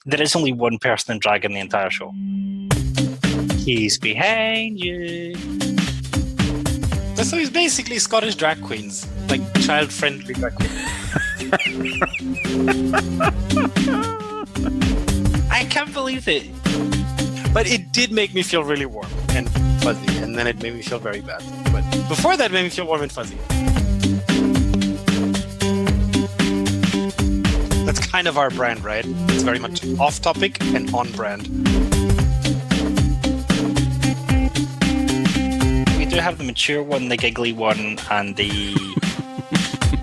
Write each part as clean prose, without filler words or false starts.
There is only one person in drag in the entire show. He's behind you. So he's basically Scottish drag queens, like child-friendly drag queens. I can't believe it. But it did make me feel really warm and fuzzy, and then it made me feel very bad. But before that, it made me feel warm and fuzzy. That's kind of our brand, right? It's very much off-topic and on-brand. We do have the mature one, the giggly one, and the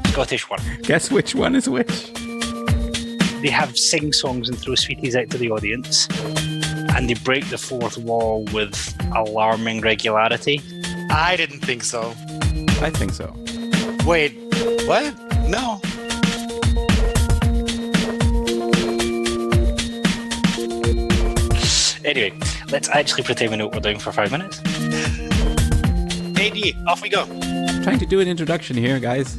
Scottish one. Guess which one is which? They have sing-songs and throw sweeties out to the audience, and they break the fourth wall with alarming regularity. I didn't think so. I think so. Wait, what? No. Anyway, let's actually pretend we know what we're doing for 5 minutes. AD, off we go. Trying to do an introduction here, guys.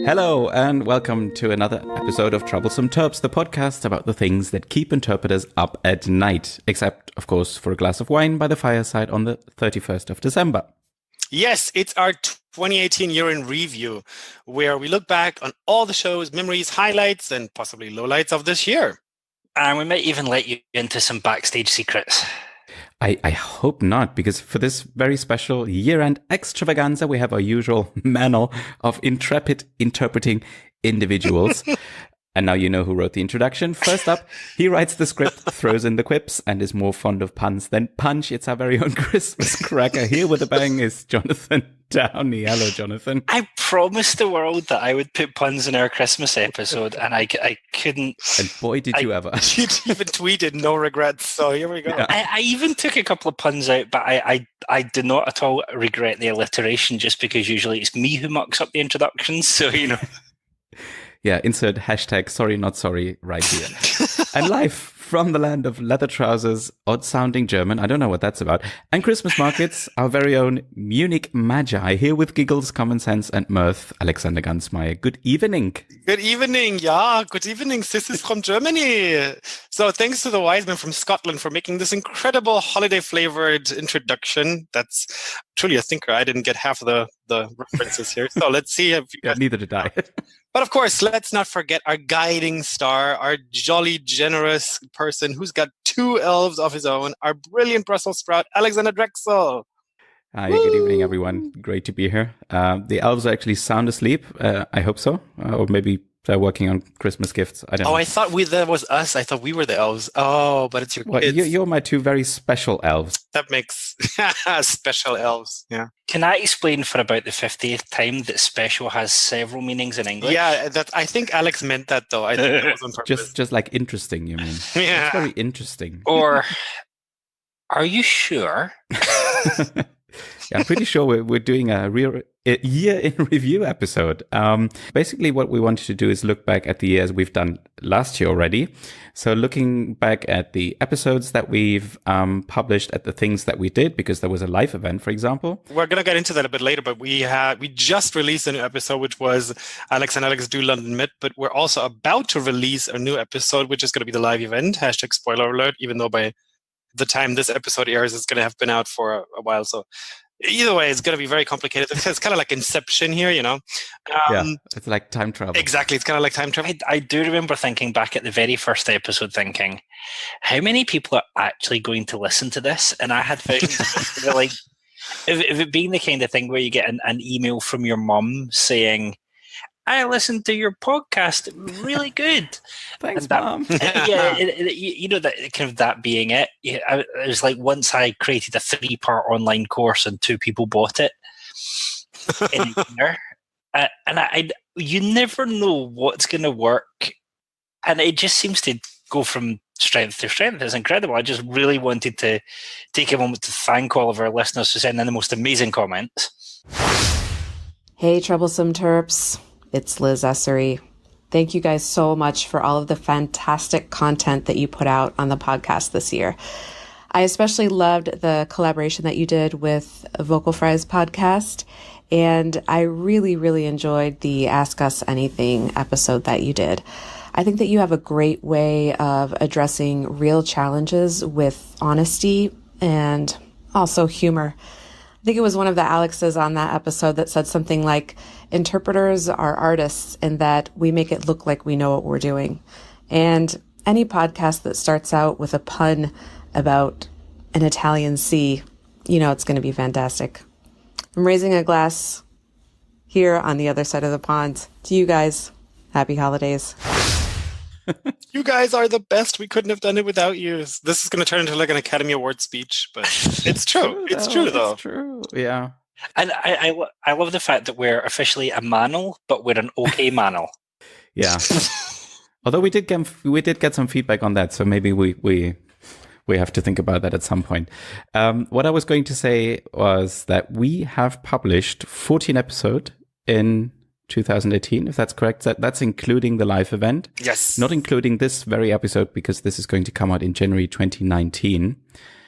Hello, and welcome to another episode of Troublesome Terps, the podcast about the things that keep interpreters up at night, except, of course, for a glass of wine by the fireside on the 31st of December. Yes, it's our 2018 year in review, where we look back on all the shows, memories, highlights, and possibly lowlights of this year. And we might even let you into some backstage secrets. I hope not, because for this very special year-end extravaganza, we have our usual mantle of intrepid interpreting individuals. And now you know who wrote the introduction. First up, he writes the script, throws in the quips, and is more fond of puns than punch. It's our very own Christmas cracker. Here with a bang is Jonathan Downey. Hello, Jonathan. I promised the world that I would put puns in our Christmas episode, and I couldn't. And boy, did you ever. You even tweeted no regrets, so here we go. Yeah. I even took a couple of puns out, but I did not at all regret the alliteration, just because usually it's me who mucks up the introductions, so, you know. Yeah, insert hashtag sorry not sorry right here. And live from the land of leather trousers, odd-sounding German, I don't know what that's about, and Christmas markets, our very own Munich Magi, here with giggles, common sense, and mirth, Alexander Gansmeyer. Good evening. Good evening, yeah. Good evening, sisters from Germany. So thanks to the wise men from Scotland for making this incredible holiday-flavored introduction. That's truly a thinker. I didn't get half of the references here. So let's see if you guys... Neither did I. But of course, let's not forget our guiding star, our jolly, generous person who's got two elves of his own, our brilliant Brussels sprout, Alexander Drexel. Hi, good evening, everyone. Great to be here. The elves are actually sound asleep. I hope so. Or maybe they're working on Christmas gifts. I don't know. I thought that was us. I thought we were the elves. Oh, but it's your well, kids. You're my two very special elves. That makes special elves, yeah. Can I explain for about the 50th time that special has several meanings in English? Yeah, I think Alex meant that, though. I think that was on purpose. Just like interesting, you mean? Yeah. It's very interesting. Or, are you sure? Yeah, I'm pretty sure we're doing a year in review episode. Basically, what we wanted to do is look back at the years we've done last year already. So looking back at the episodes that we've published, at the things that we did, because there was a live event, for example. We're going to get into that a bit later, but we just released a new episode, which was Alex and Alex Do London Myth, but we're also about to release a new episode, which is going to be the live event, hashtag spoiler alert, even though by the time this episode airs, it's going to have been out for a while. So either way, it's going to be very complicated. It's kind of like Inception here, you know? Yeah, it's like time travel. Exactly. It's kind of like time travel. I do remember thinking back at the very first episode, thinking, how many people are actually going to listen to this? And I had found like, if it being the kind of thing where you get an email from your mum saying, I listened to your podcast, really good. Thanks, Mom. Yeah, you know, that kind of that being it. It was like once I created a 3-part online course and 2 people bought it in a year. And you never know what's going to work. And it just seems to go from strength to strength. It's incredible. I just really wanted to take a moment to thank all of our listeners for sending in the most amazing comments. Hey, Troublesome Terps. It's Liz Essery. Thank you guys so much for all of the fantastic content that you put out on the podcast this year. I especially loved the collaboration that you did with Vocal Fries podcast, and I really, really enjoyed the Ask Us Anything episode that you did. I think that you have a great way of addressing real challenges with honesty and also humor. I think it was one of the Alexes on that episode that said something like, interpreters are artists in that we make it look like we know what we're doing. And any podcast that starts out with a pun about an Italian sea, it's going to be fantastic. I'm raising a glass here on the other side of the pond to you guys. Happy holidays. You guys are the best. We couldn't have done it without you. This is going to turn into like an Academy Award speech, but it's true. It's true, though. It's true, yeah. And I love the fact that we're officially a manel, but we're an okay manel. Yeah. Although we did get some feedback on that, so maybe we have to think about that at some point. What I was going to say was that we have published 14 episodes in 2018, if that's correct. That's including the live event. Yes. Not including this very episode, because this is going to come out in January 2019.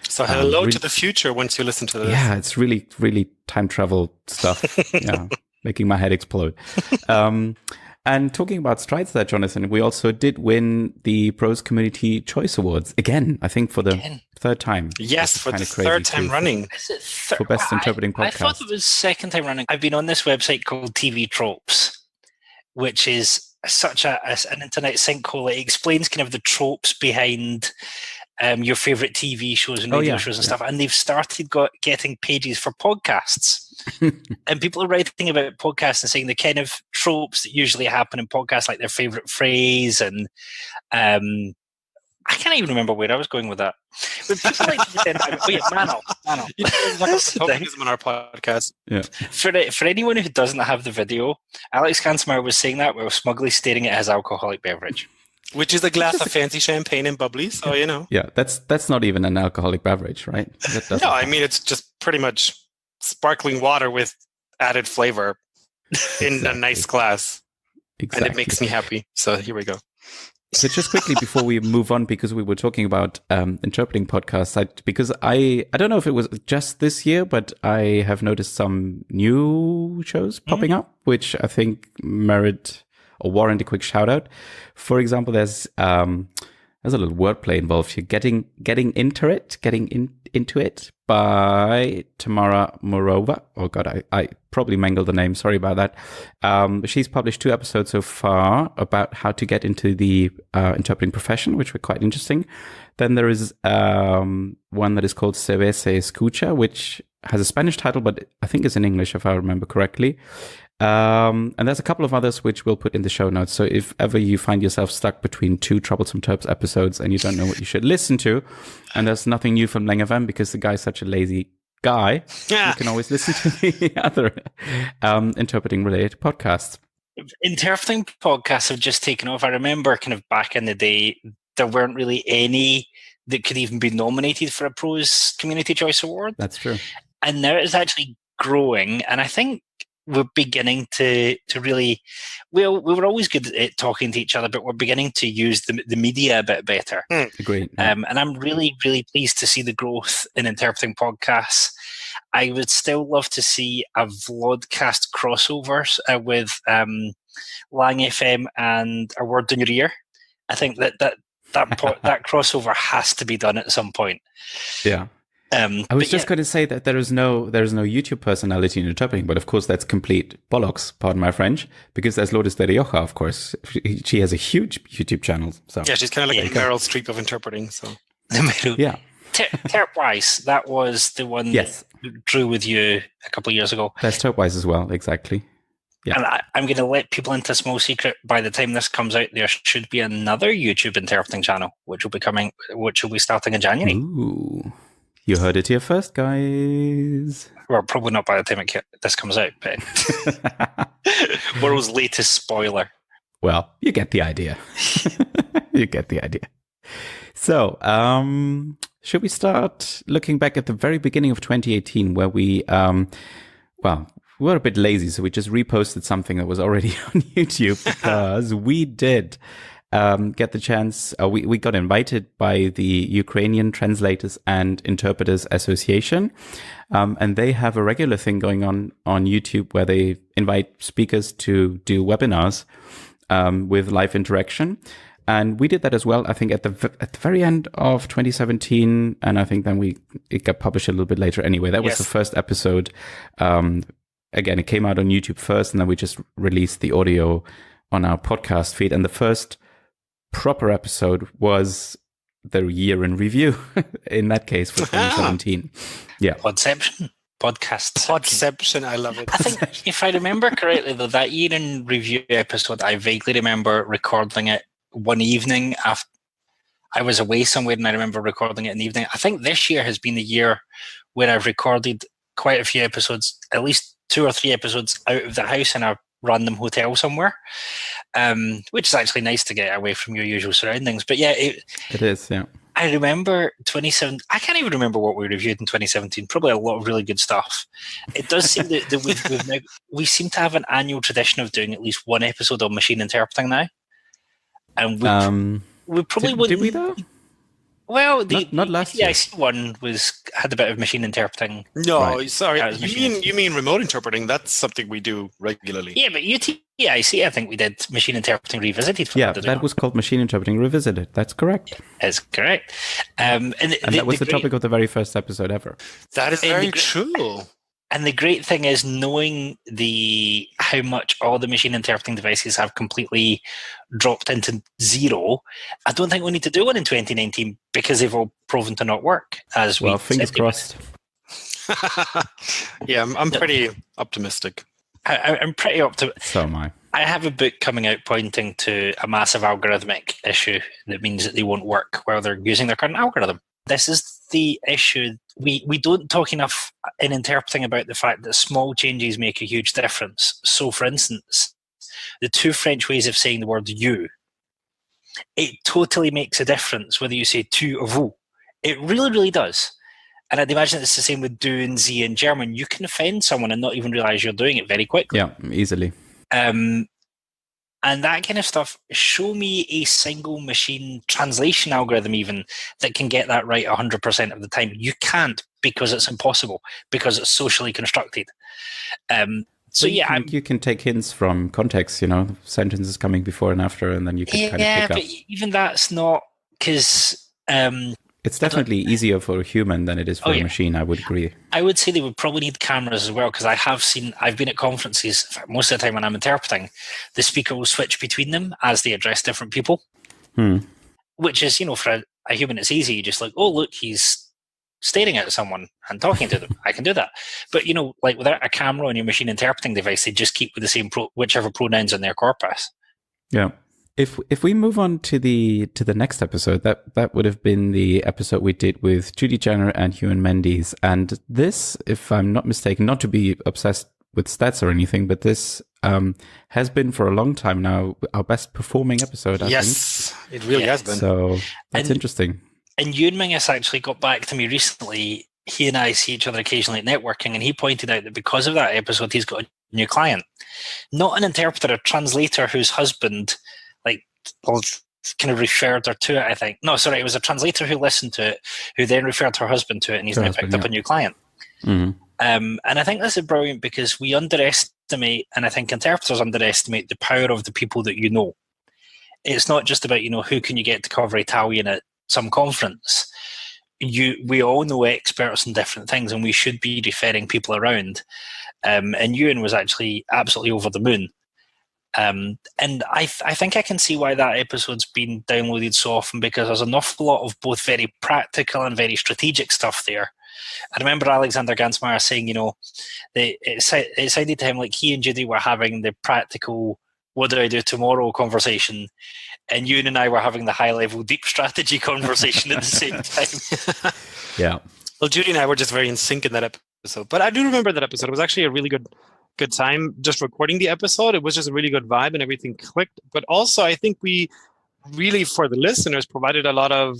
So hello to the future once you listen to this. Yeah, it's really, really time travel stuff. Yeah, making my head explode. And talking about strides there, Jonathan, we also did win the Pros Community Choice Awards again, I think for the third time. Yes, for the third time running. Is it for Best Interpreting Podcast. I thought it was second time running. I've been on this website called TV Tropes, which is such an internet sinkhole. It explains kind of the tropes behind your favorite TV shows and radio shows and stuff. And they've started getting pages for podcasts. And people are writing about podcasts and saying the kind of tropes that usually happen in podcasts, like their favorite phrase. And I can't even remember where I was going with that. But people like to pretend, Manel. That's the thing on our podcast. Yeah. For anyone who doesn't have the video, Alex Kansmar was saying that while smugly staring at his alcoholic beverage. Which is a glass of fancy champagne and bubbly, so Yeah, that's not even an alcoholic beverage, right? No, I mean, it's just pretty much sparkling water with added flavor in a nice glass. Exactly. And it makes me happy. So here we go. So just quickly before we move on, because we were talking about interpreting podcasts, because I don't know if it was just this year, but I have noticed some new shows popping up, which I think merit or warrant a quick shout out. For example, there's a little wordplay involved here. Getting into it by Tamara Morova. Oh God, I probably mangled the name. Sorry about that. She's published 2 episodes so far about how to get into the interpreting profession, which were quite interesting. Then there is one that is called Se ve, se escucha, which has a Spanish title, but I think it's in English if I remember correctly. And there's a couple of others which we'll put in the show notes. So if ever you find yourself stuck between 2 Troublesome Terps episodes and you don't know what you should listen to, and there's nothing new from Lang FM because the guy's such a lazy guy, you can always listen to the other interpreting related podcasts. Interpreting podcasts have just taken off. I remember kind of back in the day, there weren't really any that could even be nominated for a Pros Community Choice Award. That's true. And now it's actually growing, and I think we're beginning to really, we were always good at talking to each other, but we're beginning to use the media a bit better. Agreed. And I'm really, really pleased to see the growth in interpreting podcasts. I would still love to see a vlogcast crossovers with Lang FM and A Word in Your Ear. I think that crossover has to be done at some point. Yeah. I was just going to say that there is no YouTube personality in interpreting, but of course that's complete bollocks, pardon my French, because there's Lourdes de Rioja, of course. She has a huge YouTube channel. So yeah, she's kind of like the Meryl Streep of interpreting. So yeah. Terpwise, that was the one that drew with you a couple of years ago. There's Terpwise as well, exactly. Yeah. And I'm going to let people into a small secret. By the time this comes out, there should be another YouTube interpreting channel, which will be starting in January. Ooh. You heard it here first, guys. Well, probably not by the time this comes out, but world's latest spoiler. Well, you get the idea. You get the idea. So, should we start looking back at the very beginning of 2018, where we were a bit lazy, so we just reposted something that was already on YouTube because we did get the chance. We got invited by the Ukrainian Translators and Interpreters Association, and they have a regular thing going on YouTube where they invite speakers to do webinars with live interaction. And we did that as well, I think, at the very end of 2017. And I think then it got published a little bit later anyway. That was the first episode. Again, it came out on YouTube first, and then we just released the audio on our podcast feed. And the first proper episode was the year in review, in that case, for 2017. Yeah. Podception, I love it. I think, if I remember correctly, though, that year in review episode, I vaguely remember recording it one evening after I was away somewhere, and I remember recording it in the evening. I think this year has been the year where I've recorded quite a few episodes, at least 2 or 3 episodes out of the house in a random hotel somewhere, which is actually nice to get away from your usual surroundings. But yeah, it is, yeah. I remember 2017. I can't even remember what we reviewed in 2017. Probably a lot of really good stuff. It does seem that we seem to have an annual tradition of doing at least one episode on machine interpreting now. And we probably wouldn't. Did we though? Well, not last year. TIC one had a bit of machine interpreting. No, Right. sorry. You mean remote interpreting? That's something we do regularly. Yeah, but UTIC, I think we did machine interpreting revisited. For that was called Machine Interpreting Revisited. That's correct. That's correct. And that was the topic of the very first episode ever. That is very true. And the great thing is knowing how much all the machine interpreting devices have completely dropped into zero. I don't think we need to do one in 2019 because they've all proven to not work. Fingers crossed. Yeah, I'm pretty optimistic. I'm pretty optimistic. So am I. I have a book coming out pointing to a massive algorithmic issue that means that they won't work while they're using their current algorithm. This is the issue. We don't talk enough in interpreting about the fact that small changes make a huge difference. So, for instance, the 2 French ways of saying the word you, it totally makes a difference whether you say tu or vous. It really, really does. And I'd imagine it's the same with du and sie in German. You can offend someone and not even realize you're doing it very quickly. Yeah, easily. And that kind of stuff, show me a single machine translation algorithm even that can get that right 100% of the time. You can't, because it's impossible, because it's socially constructed. You can take hints from context, sentences coming before and after, and then you can kind of pick up. But even that's not, because... it's definitely easier for a human than it is for a machine, I would agree. I would say they would probably need cameras as well, because I've been at conferences, in fact, most of the time when I'm interpreting, the speaker will switch between them as they address different people. Which is, for a human, it's easy. You're just like, oh, look, he's staring at someone and talking to them. I can do that. But, like without a camera on your machine interpreting device, they just keep with the same whichever pronouns in their corpus. Yeah. If we move on to the next episode, that would have been the episode we did with Judy Jenner and Ewan Mendes. And this, if I'm not mistaken, not to be obsessed with stats or anything, but this has been for a long time now our best performing episode, I think. Yes, it really has been. So that's interesting. And Ewan Mingus actually got back to me recently. He and I see each other occasionally at networking, and he pointed out that because of that episode, he's got a new client. Not an interpreter, a translator whose husband... kind of referred her to it, I think. No, sorry, it was a translator who listened to it, who then referred her husband to it, and he's now picked up a new client. Mm-hmm. And I think this is brilliant because we underestimate, and I think interpreters underestimate the power of the people that you know. It's not just about, who can you get to cover Italian at some conference. We all know experts in different things, and we should be referring people around. And Ewan was actually absolutely over the moon. And I think I can see why that episode's been downloaded so often, because there's an awful lot of both very practical and very strategic stuff there. I remember Alexander Gansmeyer saying, it sounded to him like he and Judy were having the practical, what do I do tomorrow conversation, and Ewan and I were having the high-level deep strategy conversation at the same time. Yeah. Well, Judy and I were just very in sync in that episode. But I do remember that episode. It was actually a really good time just recording the episode. It was just a really good vibe and everything clicked. But also, I think we really, for the listeners, provided a lot of,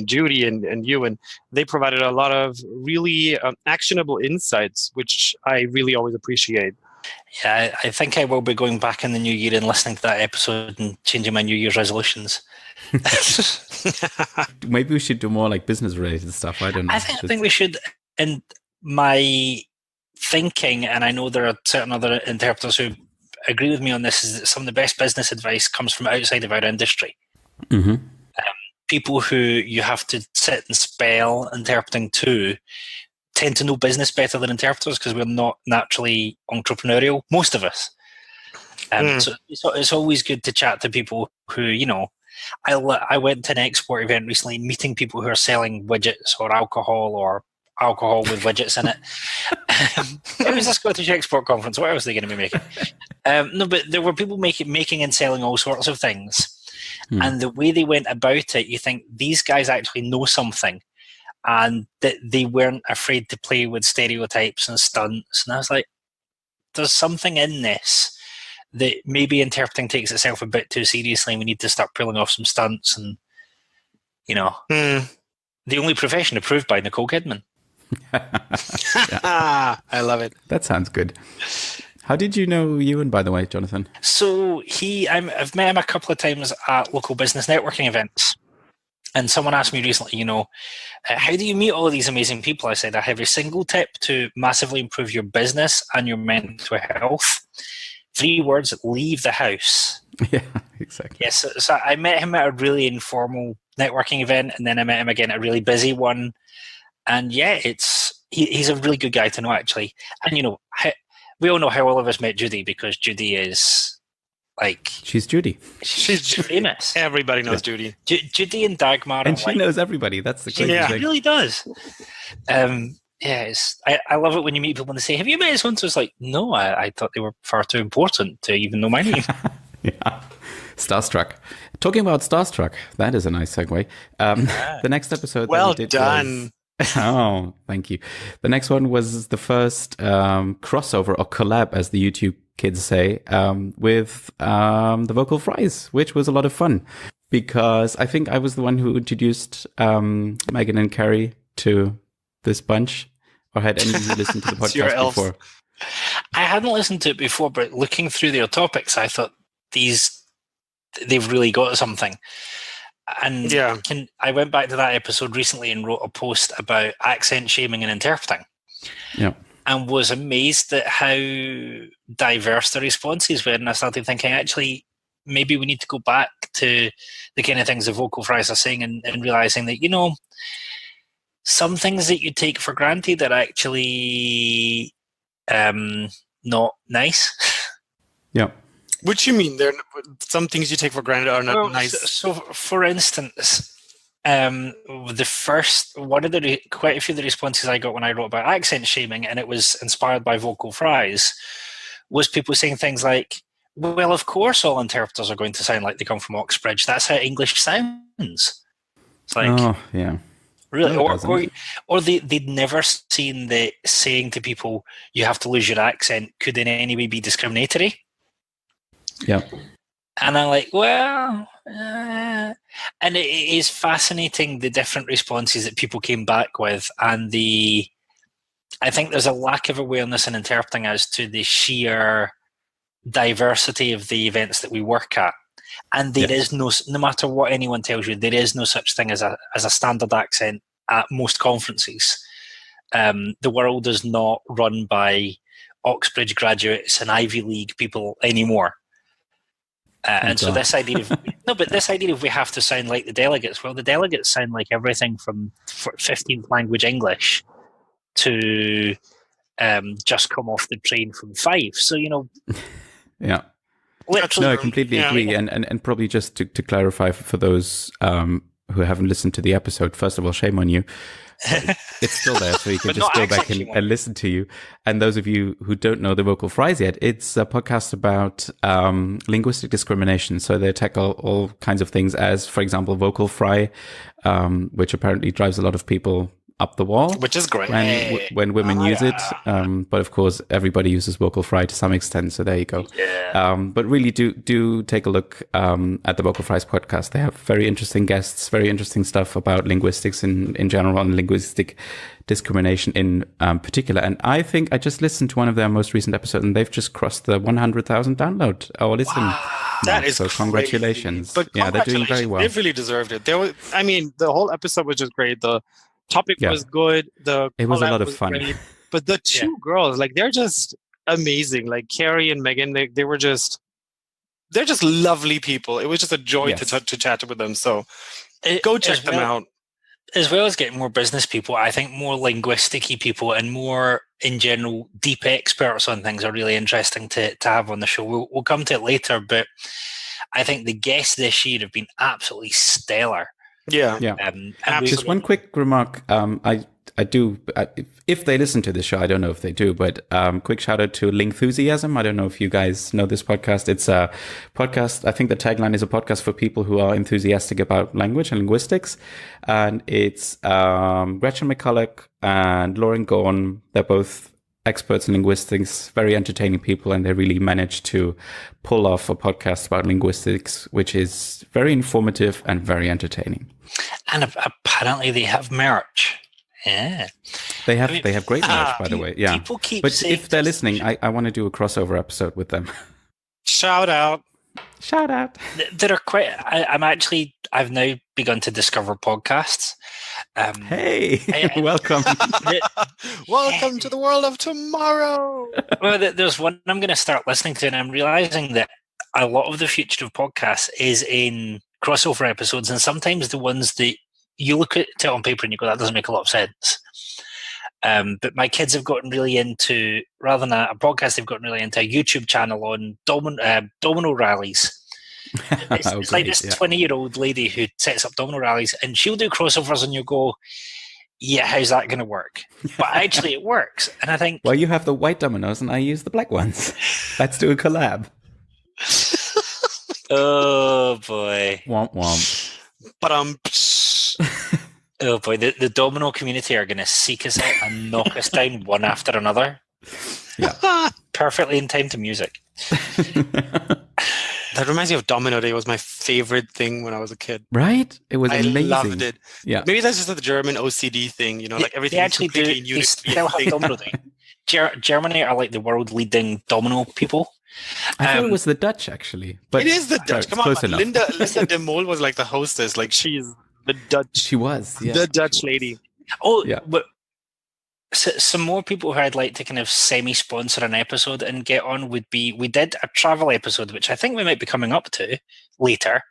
Judy and you, and they provided a lot of really actionable insights, which I really always appreciate. Yeah, I think I will be going back in the new year and listening to that episode and changing my New Year's resolutions. Maybe we should do more like business related stuff. I don't know. I think we should. And my thinking, and I know there are certain other interpreters who agree with me on this is that some of the best business advice comes from outside of our industry. Mm-hmm. People who you have to sit and spell interpreting to tend to know business better than interpreters because we're not naturally entrepreneurial, most of us. So it's always good to chat to people who, you know, I went to an export event recently, meeting people who are selling widgets or alcohol with widgets in it. It was a Scottish export conference. What else are they going to be making? No, but there were people making and selling all sorts of things. And the way they went about it, you think these guys actually know something, and that they weren't afraid to play with stereotypes and stunts. And I was like, there's something in this that maybe interpreting takes itself a bit too seriously, and we need to start pulling off some stunts. And, you know, the only profession approved by Nicole Kidman. I love it. That sounds good. How did you know Ewan, by the way, Jonathan? So I've met him a couple of times at local business networking events. And someone asked me recently, you know, how do you meet all of these amazing people? I said, I have a single tip to massively improve your business and your mental health. 3 words, leave the house. Yeah, exactly. Yes, so I met him at a really informal networking event, and then I met him again at a really busy one. And yeah, he's a really good guy to know, actually. And, you know, we all know how all of us met Judy, because Judy is like... She's Judy. She's famous. Everybody knows Judy. Judy and Dagmar. And she knows everybody. That's the crazy thing. She really does. I love it when you meet people and they say, have you met his ones? It's like, no, I thought they were far too important to even know my name. Yeah. Starstruck. Talking about Starstruck, that is a nice segue. The next episode well that we did done. Oh, thank you. The next one was the first crossover or collab, as the YouTube kids say, with the Vocal Fries, which was a lot of fun because I think I was the one who introduced Megan and Carrie to this bunch. Or had any of you listened to the podcast before? I hadn't listened to it before, but looking through their topics, I thought they've really got something. And I went back to that episode recently and wrote a post about accent shaming and interpreting. Yeah. And was amazed at how diverse the responses were. And I started thinking, actually, maybe we need to go back to the kind of things the Vocal Fries are saying and realizing that, you know, some things that you take for granted are actually not nice. Yeah. What you mean? Some things you take for granted are not nice. So, for instance, quite a few of the responses I got when I wrote about accent shaming, and it was inspired by Vocal Fries, was people saying things like, well, of course all interpreters are going to sound like they come from Oxbridge. That's how English sounds. It's like, oh, yeah. Really? No, or they'd never seen that saying to people, you have to lose your accent, could in any way be discriminatory. Yeah. And I'm like, well, and it is fascinating the different responses that people came back with, and I think there's a lack of awareness in interpreting as to the sheer diversity of the events that we work at. And there is no matter what anyone tells you, there is no such thing as a standard accent at most conferences. The world is not run by Oxbridge graduates and Ivy League people anymore. And so this idea of we have to sound like the delegates, well, the delegates sound like everything from 15th language English to just come off the train from Fife. So, you know. Yeah. No, I completely agree. And probably just to clarify for those who haven't listened to the episode, first of all, shame on you. It's still there, so you can just go back and listen to you. And those of you who don't know the Vocal Fries yet, it's a podcast about linguistic discrimination. So they tackle all kinds of things as, for example, vocal fry, which apparently drives a lot of people up the wall. Which is great. When women use it. But of course, everybody uses vocal fry to some extent. So there you go. Yeah. But really do take a look at the Vocal Fries podcast. They have very interesting guests, very interesting stuff about linguistics in general and linguistic discrimination in particular. And I think I just listened to one of their most recent episodes and they've just crossed the 100,000 download or listen. Wow. That is so crazy. Congratulations. But yeah, they're doing very well. They've really deserved it. The whole episode was just great. The topic was good. It was a lot of fun. Great. But the two girls, like, they're just amazing. Like Carrie and Megan, they were they're just lovely people. It was just a joy to chat with them. So go check them out. As well as getting more business people, I think more linguistic-y people and more, in general, deep experts on things are really interesting to have on the show. We'll come to it later, but I think the guests this year have been absolutely stellar. Yeah. Just one quick remark. I do, if they listen to this show, I don't know if they do, but quick shout out to Lingthusiasm. I don't know if you guys know this podcast. It's a podcast. I think the tagline is a podcast for people who are enthusiastic about language and linguistics. And it's Gretchen McCulloch and Lauren Gorn. They're both experts in linguistics, very entertaining people, and they really managed to pull off a podcast about linguistics, which is very informative and very entertaining. And apparently they have merch. Yeah, they have great merch, by the way. Yeah, people keep but if they're listening, I want to do a crossover episode with them. Shout out! There are quite. I've now begun to discover podcasts. Welcome! Welcome to the world of tomorrow. Well, there's one I'm going to start listening to, and I'm realizing that a lot of the future of podcasts is in crossover episodes, and sometimes the ones that you look at it on paper and you go, that doesn't make a lot of sense. But my kids have gotten really into, rather than a podcast, they've gotten really into a YouTube channel on domino rallies. It's like this 20-year-old lady who sets up domino rallies, and she'll do crossovers, and you go, yeah, how's that going to work? But actually it works. And I think... Well, you have the white dominoes and I use the black ones. Let's do a collab. Oh, boy. Womp womp. But oh boy, the domino community are going to seek us out and knock us down one after another. Yeah, perfectly in time to music. That reminds me of Domino Day. It was my favorite thing when I was a kid. Right? It was amazing. I loved it. Yeah. Maybe that's just the German OCD thing. You know, like everything. They actually do. They still have Domino Day. Germany are like the world leading domino people. I thought it was the Dutch, actually. But it is the Dutch. Come on, Linda de Mol was like the hostess. Like she's the Dutch. She was, yeah. The Dutch lady. Oh, yeah. But some more people who I'd like to kind of semi-sponsor an episode and get on would be, we did a travel episode, which I think we might be coming up to later.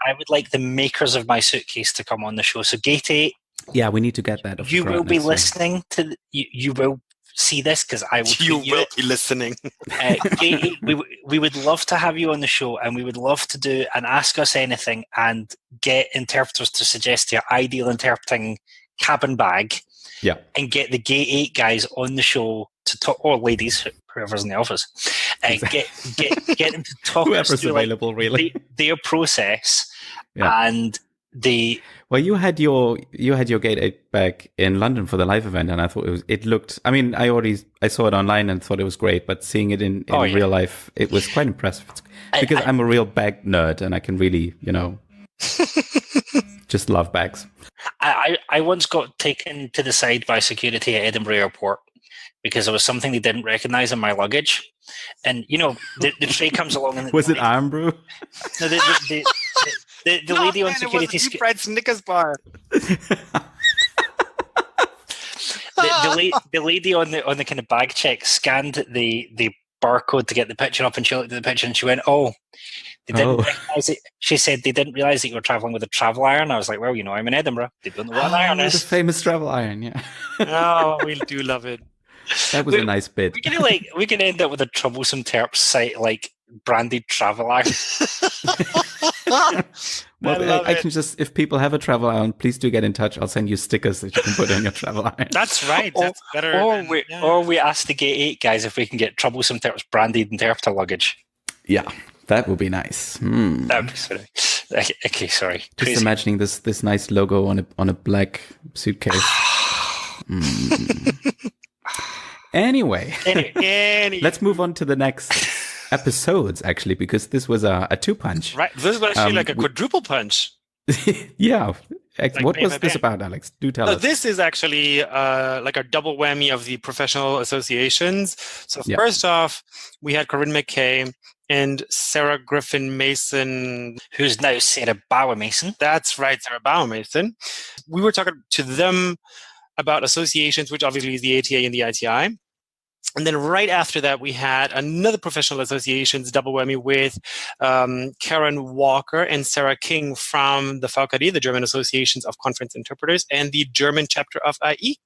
I would like the makers of my suitcase to come on the show. So Gate 8. Yeah, we need to get that. You will be listening to, you will see this because I will. You will be listening. Gate 8, we would love to have you on the show, and we would love to do an Ask Us Anything and get interpreters to suggest your ideal interpreting cabin bag. Yeah, and get the Gate 8 guys on the show to talk, or ladies, whoever's in the office, get them to talk whoever's through, available, like, really, their process, and the. Well, you had your Gate 8 bag in London for the live event, and I thought it looked. I mean, I saw it online and thought it was great, but seeing it in real life, it was quite impressive. Because I'm a real bag nerd, and I can really, just love bags. I once got taken to the side by security at Edinburgh Airport because there was something they didn't recognise in my luggage. And, the tray comes along. And was it Iron Brew? No, the lady on security... It was a deep-fried Snickers bar. The lady on the kind of bag check scanned the barcode to get the picture up, and she looked at the picture and she went, "Oh, they didn't realize it." She said they didn't realize that you were traveling with a travel iron. I was like, "Well, I'm in Edinburgh. They don't know what an iron is." The famous travel iron, yeah. Oh, we do love it. That was a nice bit. We can end up with a Troublesome Terps site like branded travel iron. Well, I can just, if people have a travel iron, please do get in touch. I'll send you stickers that you can put on your travel iron. That's right. That's better. Or we ask the Gate 8 guys if we can get Troublesome Terps branded interpreter luggage. Yeah, that would be nice. That would be sorry. Okay, sorry. Just Crazy. imagining this nice logo on a black suitcase. Anyway, let's move on to the next episodes, actually, because this was a 2-punch. Right. This was actually like a quadruple punch. Yeah. What was this about, Alex? Do tell us. This is actually like a double whammy of the professional associations. So first off, we had Corinne McKay and Sarah Griffin Mason. Who's now Sarah Bauer Mason. That's right, Sarah Bauer Mason. We were talking to them about associations, which obviously is the ATA and the ITI. And then right after that, we had another professional associations double whammy with Karen Walker and Sarah King from the VKD, the German Associations of Conference Interpreters, and the German chapter of AIC.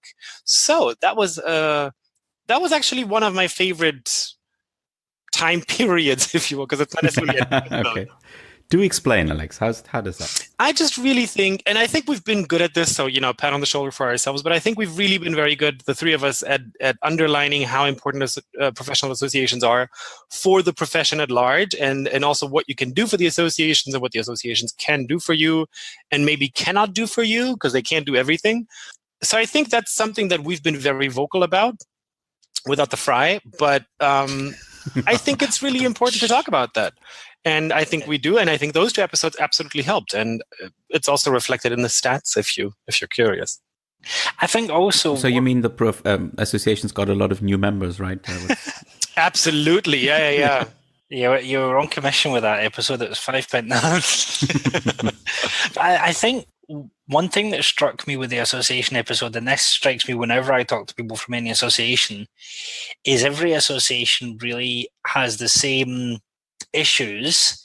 So that was actually one of my favorite time periods, if you will, because it's not necessarily okay. Do explain, Alex. How does that? I just really think, and I think we've been good at this, so, pat on the shoulder for ourselves, but I think we've really been very good, the three of us, at underlining how important professional associations are for the profession at large, and also what you can do for the associations and what the associations can do for you and maybe cannot do for you, because they can't do everything. So I think that's something that we've been very vocal about without the fry, but I think it's really important to talk about that. And I think we do, and I think those two episodes absolutely helped, and it's also reflected in the stats if you're curious. I think also. So you mean the association's got a lot of new members, right? Absolutely, yeah. Yeah, you were on commission with that episode. It was £5 now. I think one thing that struck me with the association episode, and this strikes me whenever I talk to people from any association, is every association really has the same issues,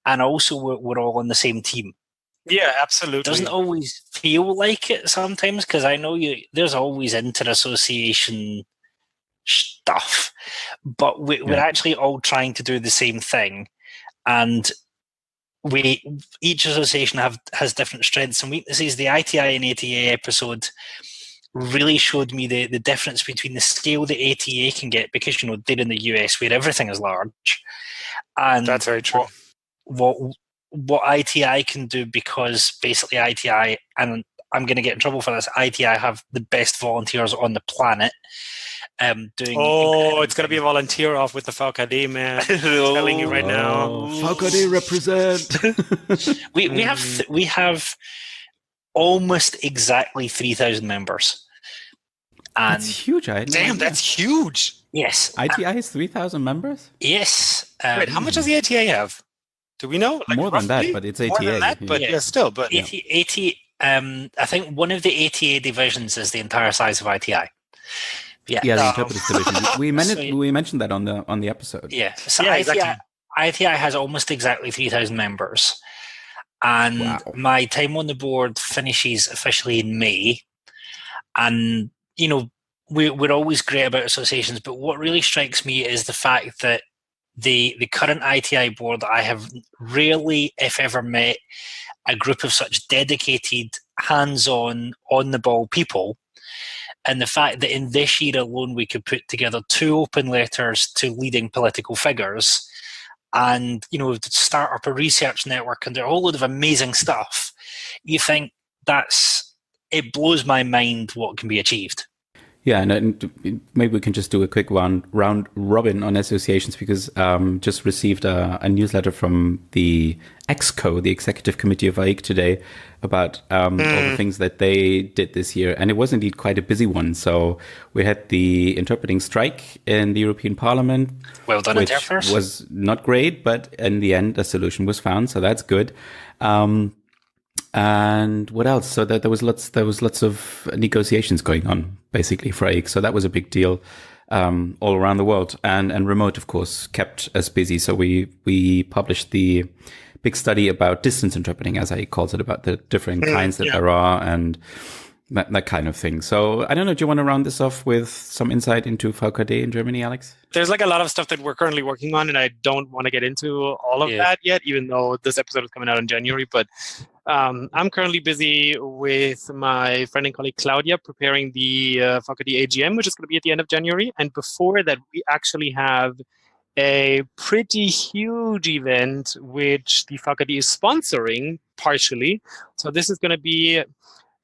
and also we're all on the same team. Yeah, absolutely. It doesn't always feel like it sometimes, because I know there's always inter-association stuff, but we're actually all trying to do the same thing, and each association has different strengths and weaknesses. The ITI and ATA episode really showed me the difference between the scale that ATA can get, because they're in the US where everything is large, and that's very true. What ITI can do, because basically ITI, and I'm going to get in trouble for this, ITI have the best volunteers on the planet. It's going to be a volunteer off with the VKD, man. I'm telling you right now. VKD represent. we have almost exactly 3,000 members. And that's huge. Damn, that's huge. Yes. ITI has 3,000 members? Yes. Wait, how much does the ATA have? Do we know? More than that, but it's ATA. More than that, but still. But ATA, I think one of the ATA divisions is the entire size of ITI. Yeah, the interpretive division. We mentioned that on the episode. Yeah. So exactly. ITI has almost exactly 3,000 members. And my time on the board finishes officially in May. And, we're always great about associations, but what really strikes me is the fact that the current ITI board, I have rarely, if ever, met a group of such dedicated, hands-on, on-the-ball people. And the fact that in this year alone we could put together 2 open letters to leading political figures, and start up a research network and do a whole load of amazing stuff, you think it blows my mind what can be achieved. Yeah, and maybe we can just do a quick round robin on associations, because just received a newsletter from the EXCO, the Executive Committee of AIC, today about all the things that they did this year. And it was indeed quite a busy one. So we had the interpreting strike in the European Parliament. Well done, which interpreters. Was not great, but in the end, a solution was found. So that's good. And what else? So that there was lots of negotiations going on, basically, for AIC. So that was a big deal all around the world. And remote, of course, kept us busy. So we published the big study about distance interpreting, as AIC calls it, about the different kinds that there are, and that kind of thing. So I don't know, do you want to round this off with some insight into VKD in Germany, Alex? There's a lot of stuff that we're currently working on, and I don't want to get into all of that yet, even though this episode is coming out in January. But I'm currently busy with my friend and colleague Claudia preparing the VKD AGM, which is going to be at the end of January. And before that, we actually have a pretty huge event which the VKD is sponsoring partially. So this is going to be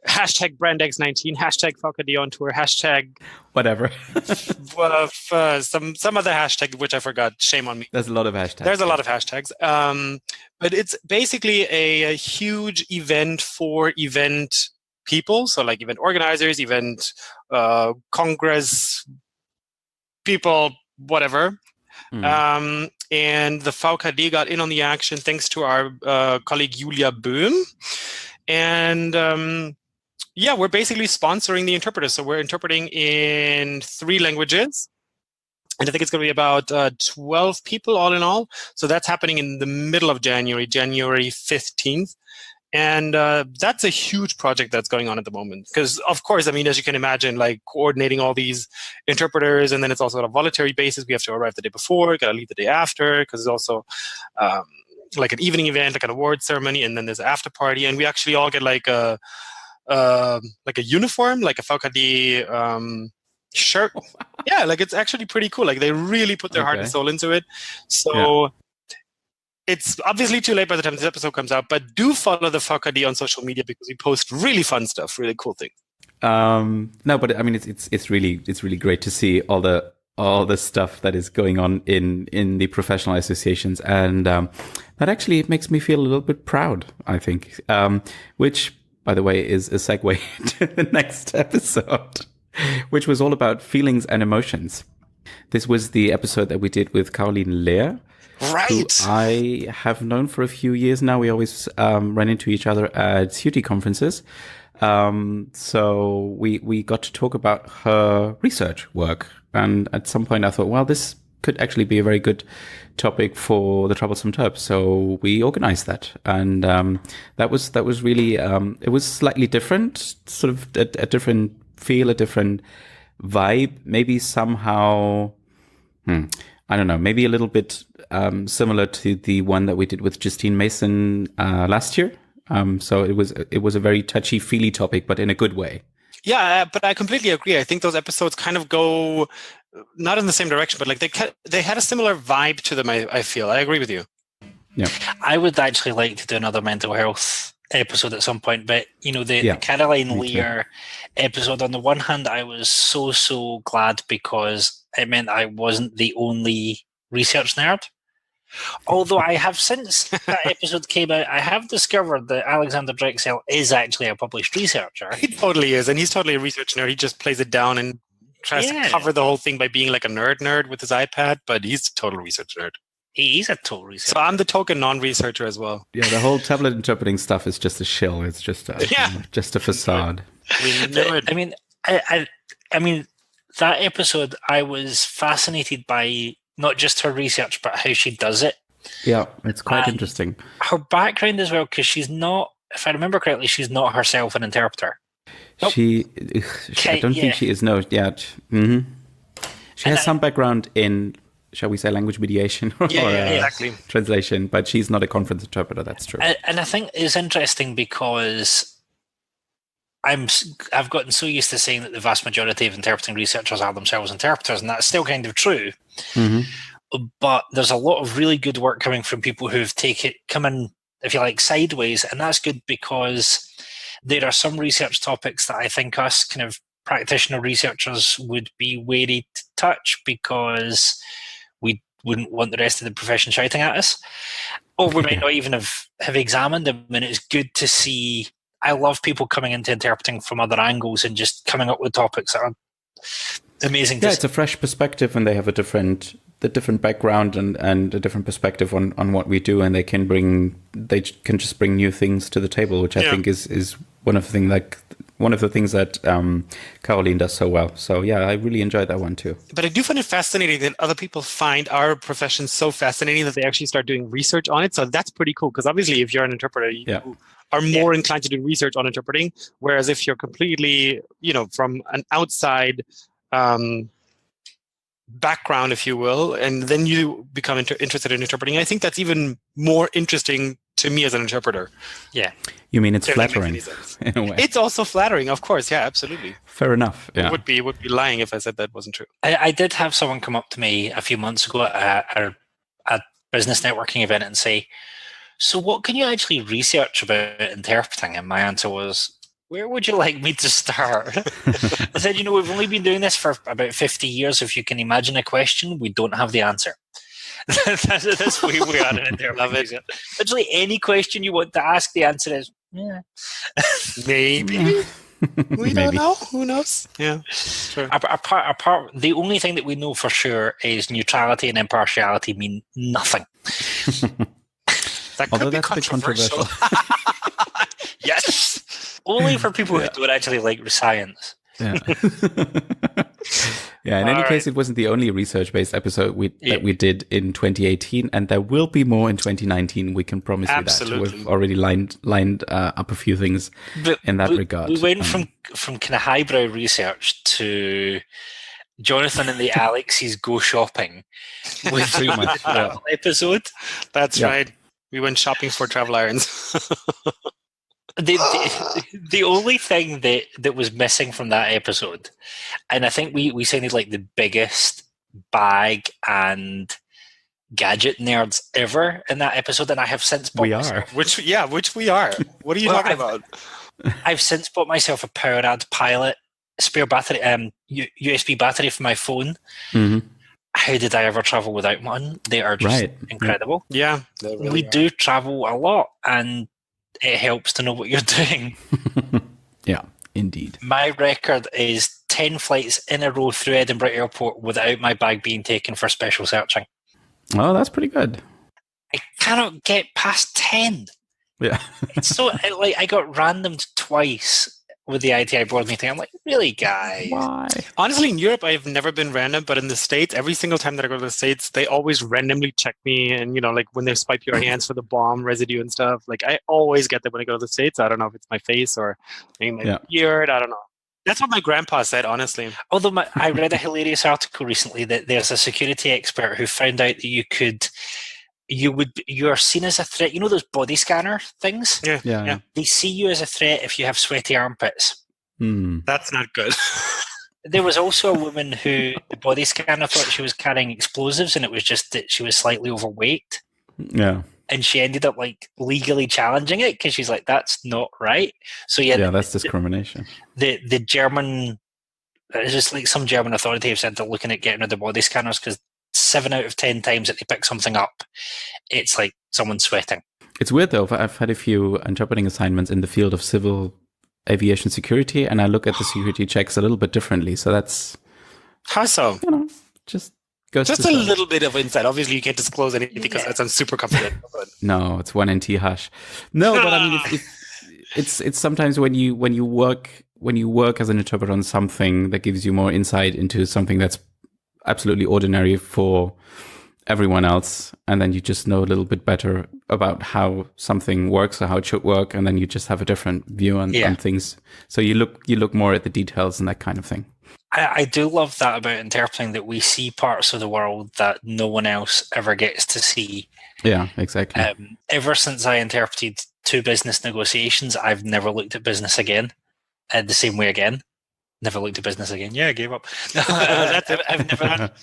hashtag BrandX19, hashtag VKD on tour, hashtag whatever. some other hashtag which I forgot. Shame on me. There's a lot of hashtags. There's a lot of hashtags. But it's basically a huge event for event people. So like event organizers, event congress people, whatever. And the VKD got in on the action thanks to our colleague Julia Böhm. And we're basically sponsoring the interpreters. So we're interpreting in 3 languages. And I think it's going to be about 12 people all in all. So that's happening in the middle of January, January 15th. And that's a huge project that's going on at the moment. Because, of course, I mean, as you can imagine, like coordinating all these interpreters, and then it's also on a voluntary basis. We have to arrive the day before, got to leave the day after, because it's also like an evening event, like an award ceremony, and then there's an after party. And we actually all get like a uniform, like a VKD shirt. Yeah, like it's actually pretty cool. Like they really put their heart and soul into it. So it's obviously too late by the time this episode comes out, but do follow the VKD on social media because we post really fun stuff, really cool things. No, but I mean, it's really great to see all the stuff that is going on in the professional associations, and that actually makes me feel a little bit proud, I think, which, by the way, is a segue to the next episode, which was all about feelings and emotions. This was the episode that we did with Caroline Lehr, who I have known for a few years now. We always ran into each other at CUT conferences. So we got to talk about her research work. And at some point I thought, well, this could actually be a very good topic for the Troublesome Terps. So we organized that. And that was really, it was slightly different, sort of a different feel, a different vibe, maybe somehow, I don't know, maybe a little bit similar to the one that we did with Justine Mason last year. So it was a very touchy-feely topic, but in a good way. Yeah, but I completely agree. I think those episodes kind of go not in the same direction, but like they had a similar vibe to them. I feel. I agree with you. Yeah, I would actually like to do another mental health episode at some point, but the Caroline Lehr episode, on the one hand, I was so glad because it meant I wasn't the only research nerd. Although I have, since that episode came out, I have discovered that Alexander Drexel is actually a published researcher. He totally is, and he's totally a research nerd. He just plays it down and tries to cover the whole thing by being like a nerd with his iPad, but he's a total research nerd. He's a total researcher. So I'm the token non-researcher as well. Yeah, the whole tablet interpreting stuff is just a shill. It's just a facade. We knew it. I mean, that episode, I was fascinated by not just her research, but how she does it. Yeah, it's quite interesting. Her background as well, because she's not, if I remember correctly, she's not herself an interpreter. Nope. I don't think she is. No, yet. Mm-hmm. She has some background in, shall we say, language mediation or exactly. translation, but she's not a conference interpreter. That's true. And I think it's interesting because I've gotten so used to saying that the vast majority of interpreting researchers are themselves interpreters, and that's still kind of true. Mm-hmm. But there's a lot of really good work coming from people who've come in, if you like, sideways, and that's good because there are some research topics that I think us kind of practitioner researchers would be wary to touch because we wouldn't want the rest of the profession shouting at us, or we might not even have examined them. And it's good to see. I love people coming into interpreting from other angles and just coming up with topics that are amazing. Yeah, it's a fresh perspective, and they have a different background and a different perspective on what we do, and they can just bring new things to the table, which I think is one of the things that Caroline does so well. So yeah, I really enjoyed that one too. But I do find it fascinating that other people find our profession so fascinating that they actually start doing research on it. So that's pretty cool, because obviously if you're an interpreter, you are more inclined to do research on interpreting, whereas if you're completely, from an outside background, if you will, and then you become interested in interpreting, I think that's even more interesting to me as an interpreter. Yeah. You mean it's flattering in a way? It's also flattering, of course. Yeah, absolutely. Fair enough. Yeah. It would be lying if I said that wasn't true. I did have someone come up to me a few months ago at a business networking event and say, so what can you actually research about interpreting? And my answer was, where would you like me to start? I said, we've only been doing this for about 50 years. If you can imagine a question, we don't have the answer. That's where we are in interpreting. Literally any question you want to ask, the answer is, maybe. We don't know. Who knows? Yeah, sure. Apart, the only thing that we know for sure is neutrality and impartiality mean nothing. That could be controversial. Yes. Only for people who don't actually like science. Yeah. Yeah, in any case, it wasn't the only research-based episode that we did in 2018, and there will be more in 2019. We can promise you that. We've already lined up a few things in that regard. We went from kind of highbrow research to Jonathan and the Alexies go shopping with the travel episode. That's right. We went shopping for travel irons. The only thing that was missing from that episode, and I think we sounded like the biggest bag and gadget nerds ever in that episode, and I have since bought which we are. What are you talking about? I've since bought myself a PowerAd Pilot spare battery, USB battery for my phone. Mm-hmm. How did I ever travel without one? They are just incredible. Yeah, we do travel a lot, and it helps to know what you're doing. Yeah, indeed. My record is 10 flights in a row through Edinburgh Airport without my bag being taken for special searching. Oh, that's pretty good. I cannot get past 10. Yeah. It's so, I got randomed twice with the ITI board meeting. I'm like, really, guys? Why? Honestly, in Europe, I've never been random, but in the States, every single time that I go to the States, they always randomly check me. And, like when they swipe your hands for the bomb residue and stuff, like I always get that when I go to the States. I don't know if it's my face or maybe my beard. I don't know. That's what my grandpa said, honestly. Although I read a hilarious article recently that there's a security expert who found out that you're seen as a threat. You know those body scanner things? Yeah. They see you as a threat if you have sweaty armpits. That's not good. There was also a woman who the body scanner thought she was carrying explosives, and it was just that she was slightly overweight. Yeah. And she ended up legally challenging it because she's like, that's not right. So that's discrimination. The German, it's just like some German authority have said they're looking at getting rid of the body scanners because 7 out of 10 times that they pick something up, it's like someone sweating. It's weird though. I've had a few interpreting assignments in the field of civil aviation security, and I look at the security checks a little bit differently. So that's how so? Just goes just a little bit of insight. Obviously, you can't disclose anything because that sounds super confidential. No, it's 1NT hush. No, but I mean, it's sometimes when you work as an interpreter on something that gives you more insight into something that's absolutely ordinary for everyone else, and then you just know a little bit better about how something works or how it should work, and then you just have a different view on things. So you look more at the details and that kind of thing. I do love that about interpreting, that we see parts of the world that no one else ever gets to see. Yeah, exactly. Ever since I interpreted 2 business negotiations, I've never looked at business again the same way again. Never looked at business again. Yeah, I gave up.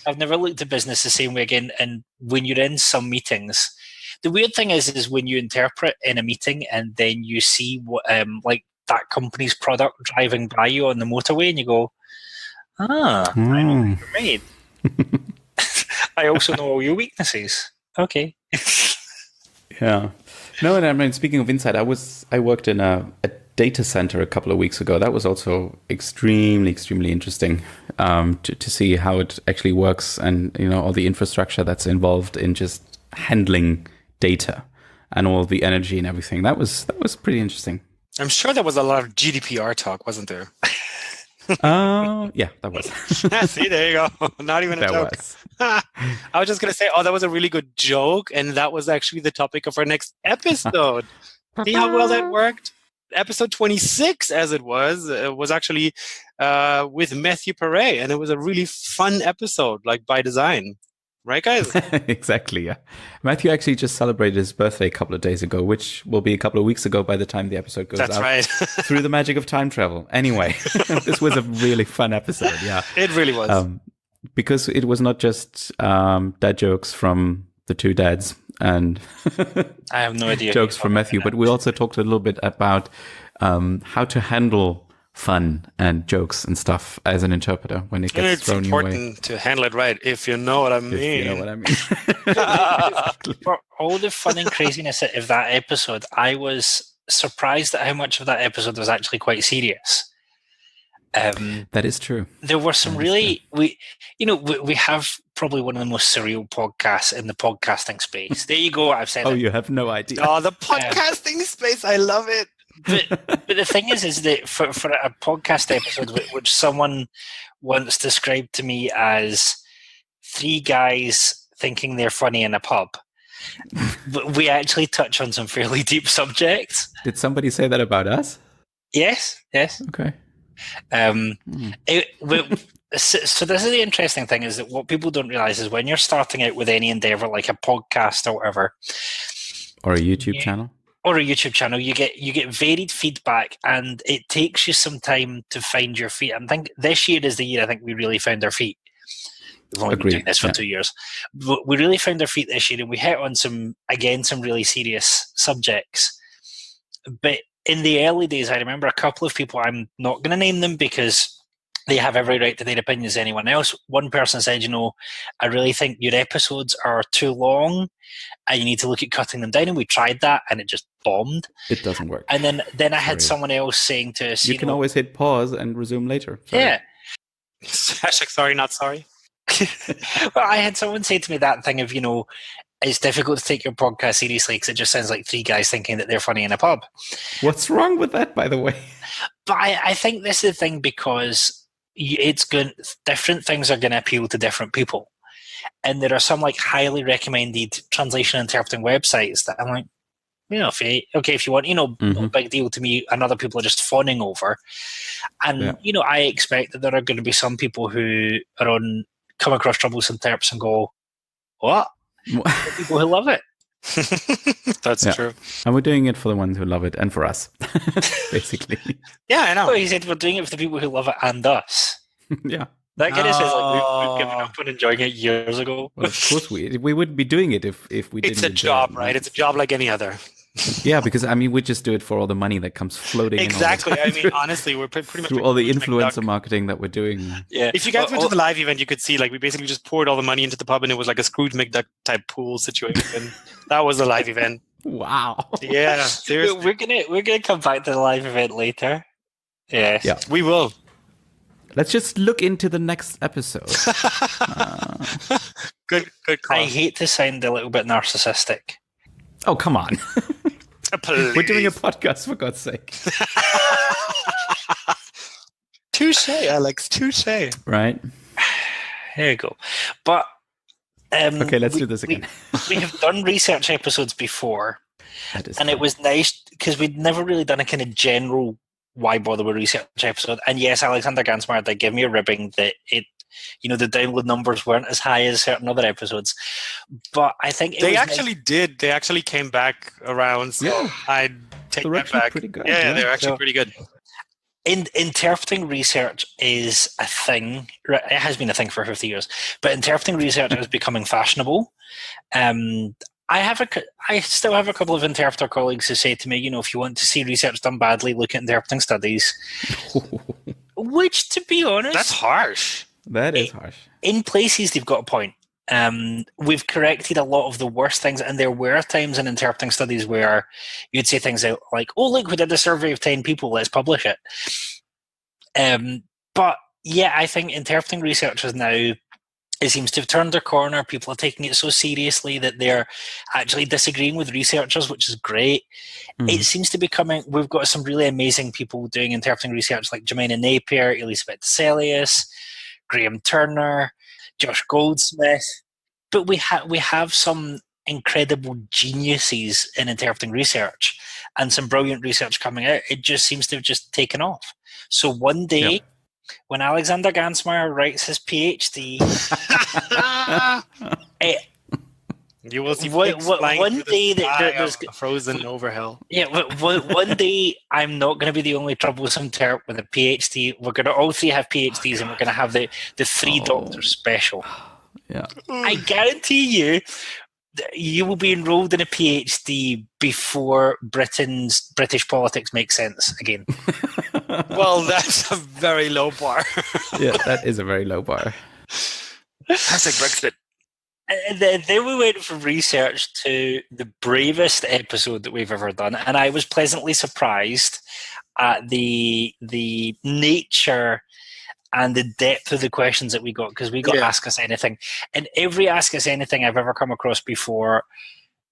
I've never looked at business the same way again. And when you're in some meetings, the weird thing is when you interpret in a meeting and then you see what like that company's product driving by you on the motorway, and you go, I know what you're made. I also know all your weaknesses. Okay. Yeah. No, and I mean, speaking of insight, I worked in a data center a couple of weeks ago. That was also extremely interesting to see how it actually works, and all the infrastructure that's involved in just handling data and all the energy and everything. That was pretty interesting. I'm sure there was a lot of GDPR talk, wasn't there? Yeah, that was. See, there you go. Not even a joke. I was just going to say, that was a really good joke, and that was actually the topic of our next episode. See how well that worked? Episode 26, as it was actually with Matthew Perret, and it was a really fun episode, by design. Right, guys? Exactly, yeah. Matthew actually just celebrated his birthday a couple of days ago, which will be a couple of weeks ago by the time the episode goes out. That's right. Through the magic of time travel. Anyway, this was a really fun episode, yeah. It really was. Because it was not just dad jokes from the 2 dads and I have no idea jokes from Matthew, but we also talked a little bit about how to handle fun and jokes and stuff as an interpreter when it gets thrown your way. It's important to handle it right, if you know what I mean. If you know what I mean. For all the fun and craziness of that episode, I was surprised at how much of that episode was actually quite serious. That is true. There were some we have probably one of the most surreal podcasts in the podcasting space. There you go. I've said it. You have no idea. The podcasting space. I love it. But the thing is that for a podcast episode which someone once described to me as three guys thinking they're funny in a pub, we actually touch on some fairly deep subjects. Did somebody say that about us? Yes. Okay. So this is the interesting thing, is that what people don't realize is when you're starting out with any endeavor like a podcast or whatever, or a YouTube channel, you get varied feedback, and it takes you some time to find your feet. I think this year is the year I think we really found our feet. We've only been doing this for 2 years. But we really found our feet this year, and we hit on some really serious subjects. But in the early days, I remember a couple of people, I'm not going to name them because they have every right to their opinions as anyone else. One person said, I really think your episodes are too long and you need to look at cutting them down. And we tried that and it just bombed. It doesn't work. And then I had someone else saying to us, you can always hit pause and resume later. Sorry. Yeah. Hashtag sorry, not sorry. Well, I had someone say to me that thing of, it's difficult to take your podcast seriously because it just sounds like three guys thinking that they're funny in a pub. What's wrong with that, by the way? But I think this is the thing, because different things are going to appeal to different people. And there are some like highly recommended translation interpreting websites that I'm like, if you want, no big deal to me, and other people are just fawning over. And, I expect that there are going to be some people who come across Troublesome Terps and go, what? People who love it. That's true. And we're doing it for the ones who love it and for us, basically. Yeah, I know. Well, he said we're doing it for the people who love it and us. Yeah. That kind of says like we've given up on enjoying it years ago. Well, of course we wouldn't be doing it if we didn't. It's a job, right? It's a job like any other. Yeah, because we just do it for all the money that comes floating exactly. in. Honestly, we're pretty much through all the influencer marketing that we're doing. Yeah. If you guys went to the live event, you could see we basically just poured all the money into the pub, and it was like a Scrooge McDuck type pool situation. That was a live event. Wow. Yeah, seriously. We're gonna come back to the live event later. Yes. Yeah, we will. Let's just look into the next episode. Good call. I hate to sound a little bit narcissistic. Oh, come on. Please. We're doing a podcast, for God's sake. Touche, Alex. Touche. Right. There you go. But okay, let's do this again. We have done research episodes before, and it was nice because we'd never really done a kind of general why bother with research episode. And yes, Alexander Gansmeyer did give me a ribbing that the download numbers weren't as high as certain other episodes. But I think they actually did. They actually came back around. So I'd take that back. Pretty good. Yeah, they're actually pretty good. Interpreting research is a thing. It has been a thing for 50 years. But interpreting research is becoming fashionable. I still have a couple of interpreter colleagues who say to me, if you want to see research done badly, look at interpreting studies. Which, to be honest, that's harsh. That is harsh. In places, they've got a point. We've corrected a lot of the worst things, and there were times in interpreting studies where you'd say things like, "Oh, look, we did a survey of 10 people. Let's publish it." But yeah, I think interpreting researchers now, it seems to have turned their corner. People are taking it so seriously that they're actually disagreeing with researchers, which is great. It seems to be coming. We've got some really amazing people doing interpreting research, like Jemina Napier, Elizabeth Celius, Graham Turner, Josh Goldsmith. But we have some incredible geniuses in interpreting research and some brilliant research coming out. It just seems to have just taken off. So one day, when Alexander Gansmeyer writes his PhD, you will see one day there's frozen overhill. Yeah, one day I'm not going to be the only troublesome terp with a PhD. We're going to all three have PhDs, and we're going to have the three doctors special. Yeah, I guarantee you will be enrolled in a PhD before British politics makes sense again. Well, that's a very low bar. Yeah, that is a very low bar. Hashtag Brexit. And then we went from research to the bravest episode that we've ever done, and I was pleasantly surprised at the nature and the depth of the questions that we got, because we got Ask Us Anything. And every Ask Us Anything I've ever come across before,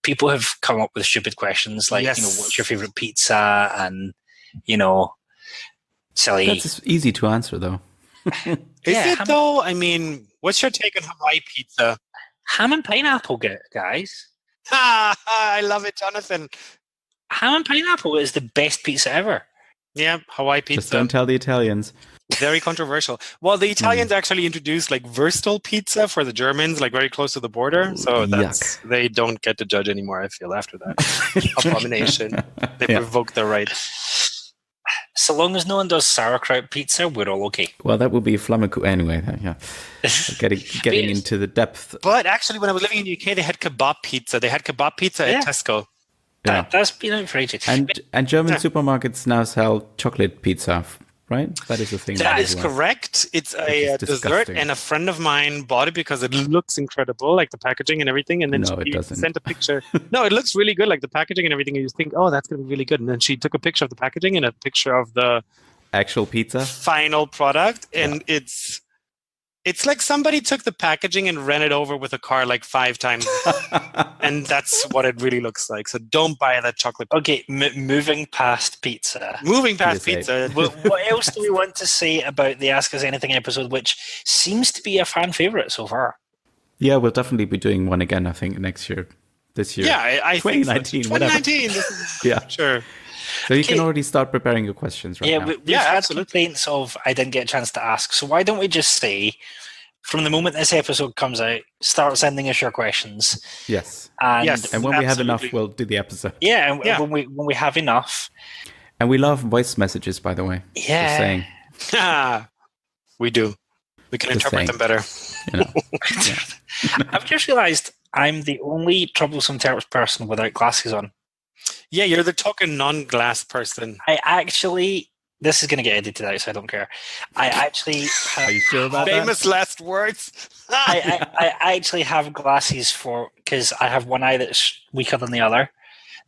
people have come up with stupid questions like, Yes. what's your favorite pizza, and silly. That's easy to answer, though. Is Yeah, it though? I mean, what's your take on Hawaii pizza? ham and pineapple, guys. I love it, Jonathan. Ham and pineapple is the best pizza ever. Yeah, Hawaii pizza. Just don't tell the Italians. Very controversial. Well, the Italians actually introduced like versatile pizza for the Germans, like very close to the border. So they don't get to judge anymore, I feel, after that. Abomination. They provoked their right. So long as no one does sauerkraut pizza, we're all okay. Well, that would be flamenco anyway. Yeah, getting into the depth. But actually, when I was living in the UK, they had kebab pizza. They had kebab pizza at Tesco. That's been out for ages. And German supermarkets now sell chocolate pizza, right? That is the thing. That is correct. It's a dessert, and a friend of mine bought it because it looks incredible, like the packaging and everything. And then she sent a picture. No, it looks really good, like the packaging and everything. And you think, oh, that's going to be really good. And then she took a picture of the packaging and a picture of the actual pizza final product, and it's like somebody took the packaging and ran it over with a car like 5 times. And that's what it really looks like. So don't buy that chocolate. Okay, moving past pizza. What else do we want to say about the Ask Us Anything episode, which seems to be a fan favorite so far? Yeah, we'll definitely be doing one again, I think, this year. Yeah, I think 2019, so. whatever. 2019. Sure. So you can already start preparing your questions right now. We've had complaints of I didn't get a chance to ask. So why don't we just say, from the moment this episode comes out, start sending us your questions. Yes. And when we have enough, we'll do the episode. Yeah, and when we have enough. And we love voice messages, by the way. Yeah. Just saying. We do. We can interpret them better. I've just realized I'm the only Troublesome Terps person without glasses on. Yeah, you're the token non-glass person. This is going to get edited out, so I don't care. I actually have... Are you sure about famous last words? I actually have glasses because I have one eye that's weaker than the other.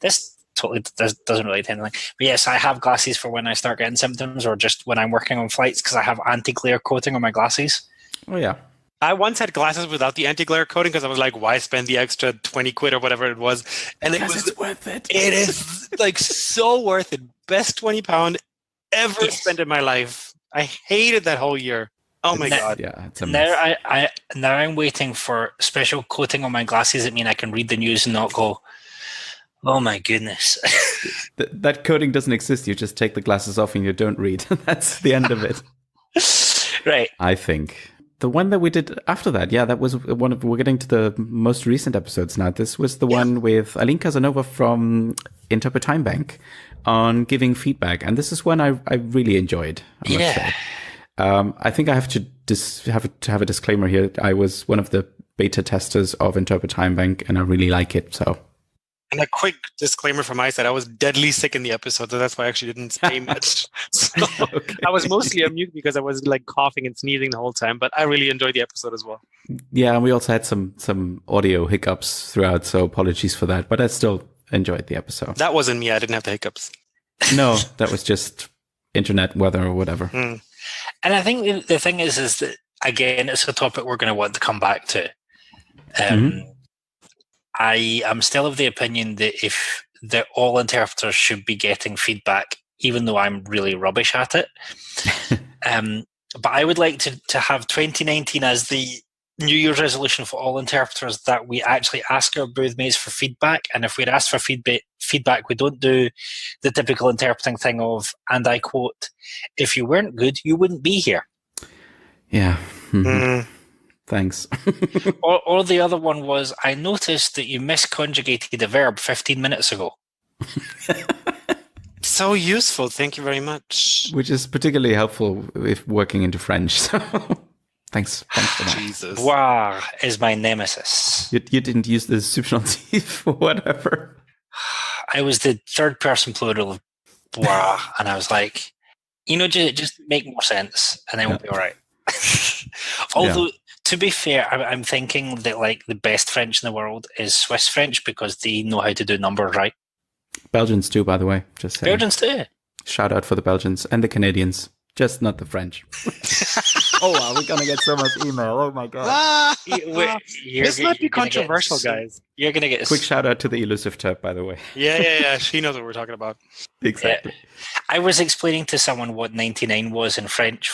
This totally doesn't relate to anything. But yes, I have glasses for when I start getting symptoms or just when I'm working on flights because I have anti-glare coating on my glasses. Oh, yeah. I once had glasses without the anti-glare coating because I was like, why spend the extra 20 quid or whatever it was? And it's worth it. It is like so worth it. Best £20 ever spent in my life. I hated that whole year. Oh my God. Yeah, it's a mess. Now I'm waiting for special coating on my glasses that mean I can read the news and not go, oh my goodness. That coating doesn't exist. You just take the glasses off and you don't read. That's the end of it. Right. I think. The one that we did after that, that was we're getting to the most recent episodes now. This was the one with Aline Casanova from Interpret Time Bank on giving feedback. And this is one I really enjoyed, I must say. I think I have to have a disclaimer here. I was one of the beta testers of Interpret Time Bank, and I really like it. So, and a quick disclaimer from my side: I was deadly sick in the episode, so that's why I actually didn't say much. So I was mostly on mute because I was like coughing and sneezing the whole time. But I really enjoyed the episode as well. Yeah, and we also had some audio hiccups throughout, so apologies for that. But I still enjoyed the episode. That wasn't me. I didn't have the hiccups. No, that was just internet weather or whatever. And I think the thing is that, again, it's a topic we're going to want to come back to. I am still of the opinion that all interpreters should be getting feedback, even though I'm really rubbish at it. But I would like to have 2019 as the New Year's resolution for all interpreters, that we actually ask our booth mates for feedback. And if we're asked for feedback, we don't do the typical interpreting thing of, and I quote, if you weren't good, you wouldn't be here. Yeah. Thanks. or the other one was, I noticed that you misconjugated a verb 15 minutes ago. So useful. Thank you very much. Which is particularly helpful if working into French. So thanks for that. Jesus. Boire is my nemesis. You didn't use the substantive or whatever. I was the third person plural of boire, and I was like, just make more sense, and then we'll be all right. Although, to be fair, I'm thinking that like the best French in the world is Swiss French because they know how to do numbers right. Belgians too, by the way. Just saying. Belgians too. Shout out for the Belgians and the Canadians, just not the French. Oh, we're gonna get so much email. Oh my god! This might be controversial, guys. You're gonna get Quick shout out to the elusive Terp, by the way. Yeah. She knows what we're talking about. Exactly. I was explaining to someone what 99 was in French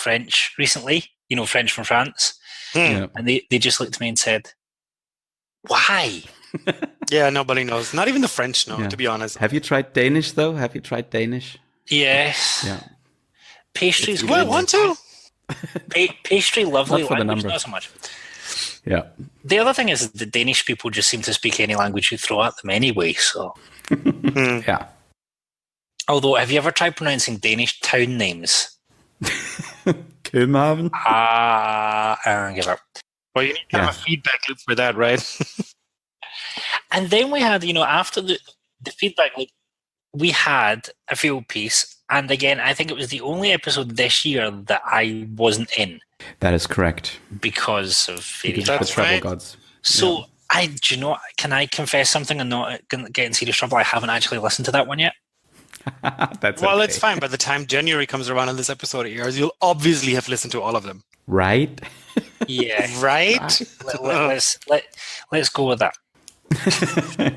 recently. You know, French from France. Yeah. And they just looked at me and said, "Why?" Yeah, nobody knows. Not even the French know, Yeah. to be honest. Have you tried Danish though? Have you tried Danish? Yes. Yeah. Pastry's Do I good. want to? Pastry, lovely. Not for the language, number. not so much. Yeah. The other thing is the Danish people just seem to speak any language you throw at them anyway. So, Yeah. although, have you ever tried pronouncing Danish town names? København. I give up. Well, you need to have a feedback loop for that, right? And then we had, after the feedback loop, we had a field piece. And again, I think it was the only episode this year that I wasn't in That is correct. because of various Because of the That's Trouble right. Gods. So, can I confess something and not get in serious trouble? I haven't actually listened to that one yet. That's Well, okay. it's fine. By the time January comes around and this episode airs, you'll obviously have listened to all of them. Right? Yeah. Right? Let's go with that.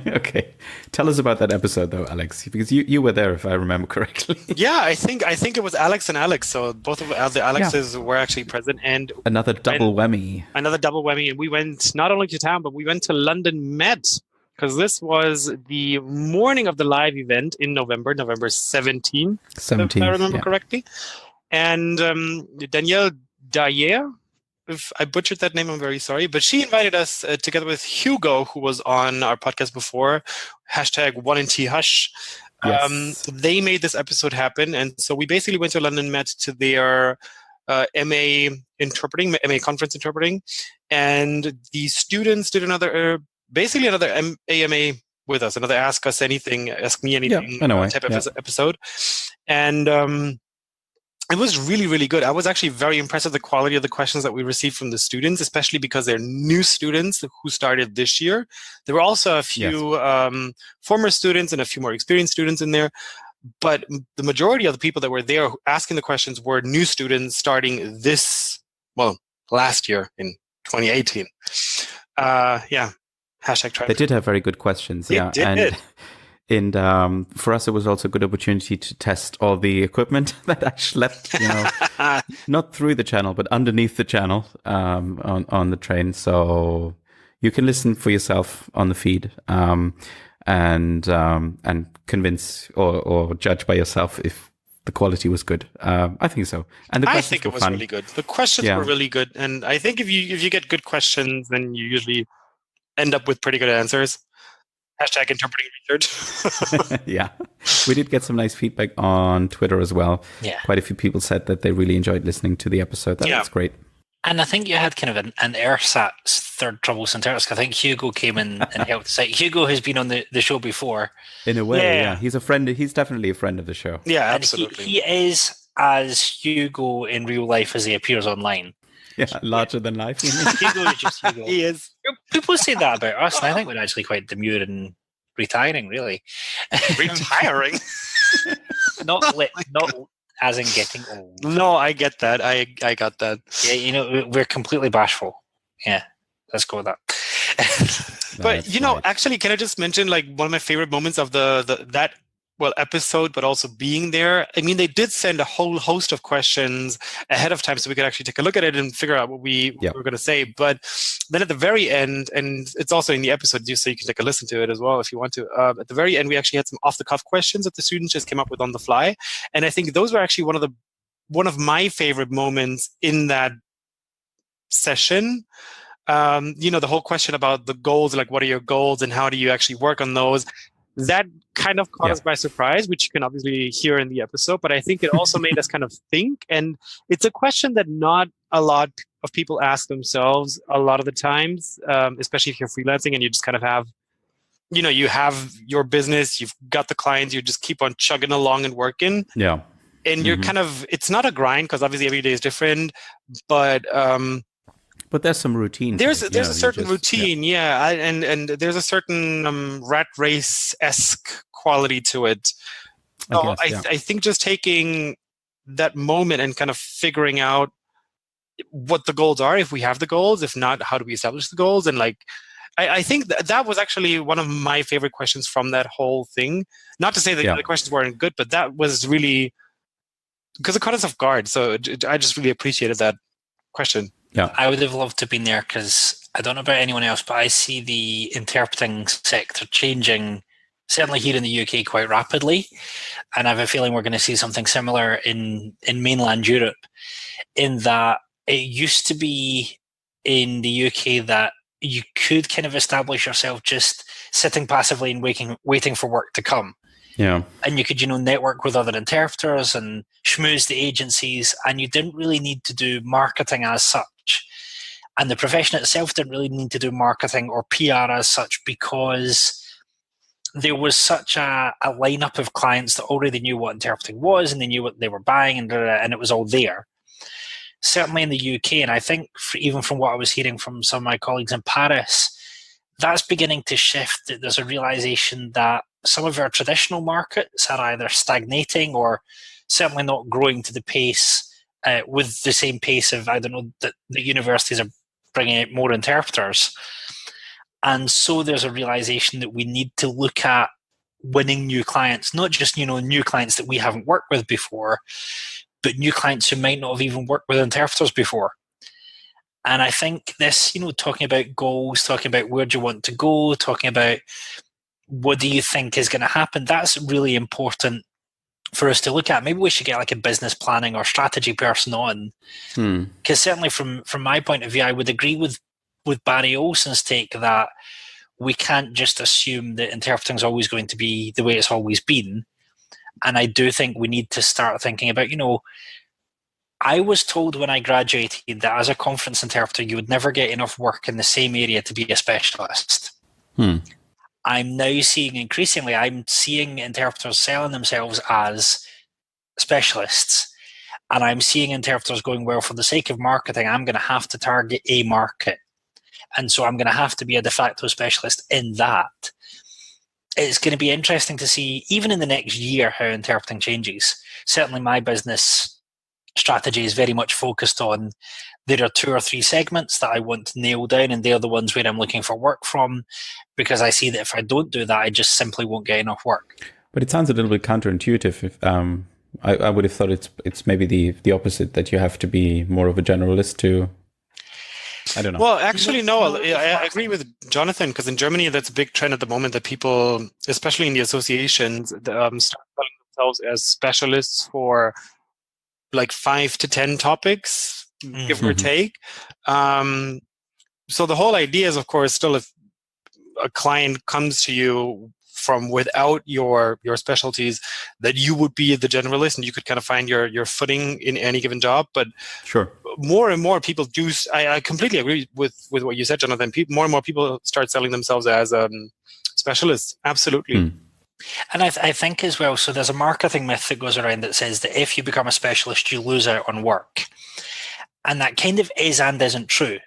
Okay. Tell us about that episode though, Alex, because you were there if I remember correctly. Yeah, I think it was Alex and Alex. So both of the Alexes were actually present, and Another double whammy. another double whammy. And we went not only to town, but we went to London Met, because this was the morning of the live event in November 17th, 17th, if I remember yeah. correctly. And Danielle Dayer, if I butchered that name, I'm very sorry. But she invited us together with Hugo, who was on our podcast before, #1NTHush. Yes. They made this episode happen. And so we basically went to London Met to their MA conference interpreting. And the students did another AMA with us, another Ask Us Anything, Ask Me Anything type episode. And it was really, really good. I was actually very impressed with the quality of the questions that we received from the students, especially because they're new students who started this year. There were also a few former students and a few more experienced students in there. But the majority of the people that were there asking the questions were new students starting last year in 2018. They did have very good questions. They did. And for us, it was also a good opportunity to test all the equipment that I schlepped, not through the channel, but underneath the channel on the train. So you can listen for yourself on the feed and convince or judge by yourself if the quality was good. I think so. And I think it was really good. The questions were really good. And I think if you get good questions, then you usually end up with pretty good answers. #interpreting research. Yeah. We did get some nice feedback on Twitter as well. Yeah. Quite a few people said that they really enjoyed listening to the episode. That's great. And I think you had kind of an ersatz third Troublesome Terps. I think Hugo came in and helped us out. Hugo has been on the show before. In a way, yeah. He's a friend. He's definitely a friend of the show. Yeah, and absolutely. He is as Hugo in real life as he appears online. Yeah, larger than life. You mean? Hugo is just Hugo. He is. People say that about us, and I think we're actually quite demure and retiring, really. Retiring? not as in getting old. No, I get that. I got that. Yeah, we're completely bashful. Yeah, let's go with that. But actually, can I just mention one of my favorite moments of that episode, but also being there? I mean, they did send a whole host of questions ahead of time, so we could actually take a look at it and figure out what we were going to say. But then at the very end, and it's also in the episode, so you can take a listen to it as well if you want to. At the very end, we actually had some off-the-cuff questions that the students just came up with on the fly, and I think those were actually one of my favorite moments in that session. The whole question about the goals, like what are your goals and how do you actually work on those? That kind of caught us by surprise, which you can obviously hear in the episode, but I think it also made us kind of think. And it's a question that not a lot of people ask themselves a lot of the times, especially if you're freelancing and you just kind of have, you have your business, you've got the clients, you just keep on chugging along and working. Yeah. And you're kind of, it's not a grind because obviously every day is different, but there's some routine. There's a certain routine, and there's a certain rat race-esque quality to it. I think just taking that moment and kind of figuring out, what the goals are, if we have the goals. If not, how do we establish the goals? And like, I think that was actually one of my favorite questions from that whole thing. Not to say that the questions weren't good, but that was really, because it caught us off guard. So I just really appreciated that question. Yeah, I would have loved to have been there, because I don't know about anyone else, but I see the interpreting sector changing, certainly here in the UK, quite rapidly. And I have a feeling we're going to see something similar in mainland Europe, in that it used to be in the UK that you could kind of establish yourself just sitting passively and waiting for work to come. Yeah. And you could, network with other interpreters and schmooze the agencies, and you didn't really need to do marketing as such. And the profession itself didn't really need to do marketing or PR as such, because there was such a lineup of clients that already knew what interpreting was, and they knew what they were buying, and it was all there. Certainly in the UK, and I think even from what I was hearing from some of my colleagues in Paris, that's beginning to shift. There's a realization that some of our traditional markets are either stagnating or certainly not growing to the pace, with the same pace of, that the universities are bringing out more interpreters. And so there's a realization that we need to look at winning new clients, not just, new clients that we haven't worked with before, but new clients who might not have even worked with interpreters before. And I think this, talking about goals, talking about where do you want to go, talking about what do you think is going to happen, that's really important for us to look at. Maybe we should get like a business planning or strategy person on. Because certainly from my point of view, I would agree with Barry Olsen's take that we can't just assume that interpreting is always going to be the way it's always been. And I do think we need to start thinking about, I was told when I graduated that as a conference interpreter, you would never get enough work in the same area to be a specialist. I'm now seeing increasingly, I'm seeing interpreters selling themselves as specialists. And I'm seeing interpreters going, well, for the sake of marketing, I'm going to have to target a market. And so I'm going to have to be a de facto specialist in that. It's going to be interesting to see, even in the next year, how interpreting changes. Certainly my business strategy is very much focused on, there are 2 or 3 segments that I want to nail down, and they're the ones where I'm looking for work from, because I see that if I don't do that, I just simply won't get enough work. But it sounds a little bit counterintuitive. If, I would have thought it's maybe the opposite, that you have to be more of a generalist to... I don't know. Well, actually, no, I agree with Jonathan, because in Germany, that's a big trend at the moment that people, especially in the associations, start calling themselves as specialists for like 5 to 10 topics, give or take. So the whole idea is, of course, still if a client comes to you from without your specialties, that you would be the generalist and you could kind of find your footing in any given job. But sure, more and more people do. I completely agree with what you said, Jonathan. More and more people start selling themselves as specialists. Absolutely. And I think as well, so there's a marketing myth that goes around that says that if you become a specialist, you lose out on work. And that kind of is and isn't true.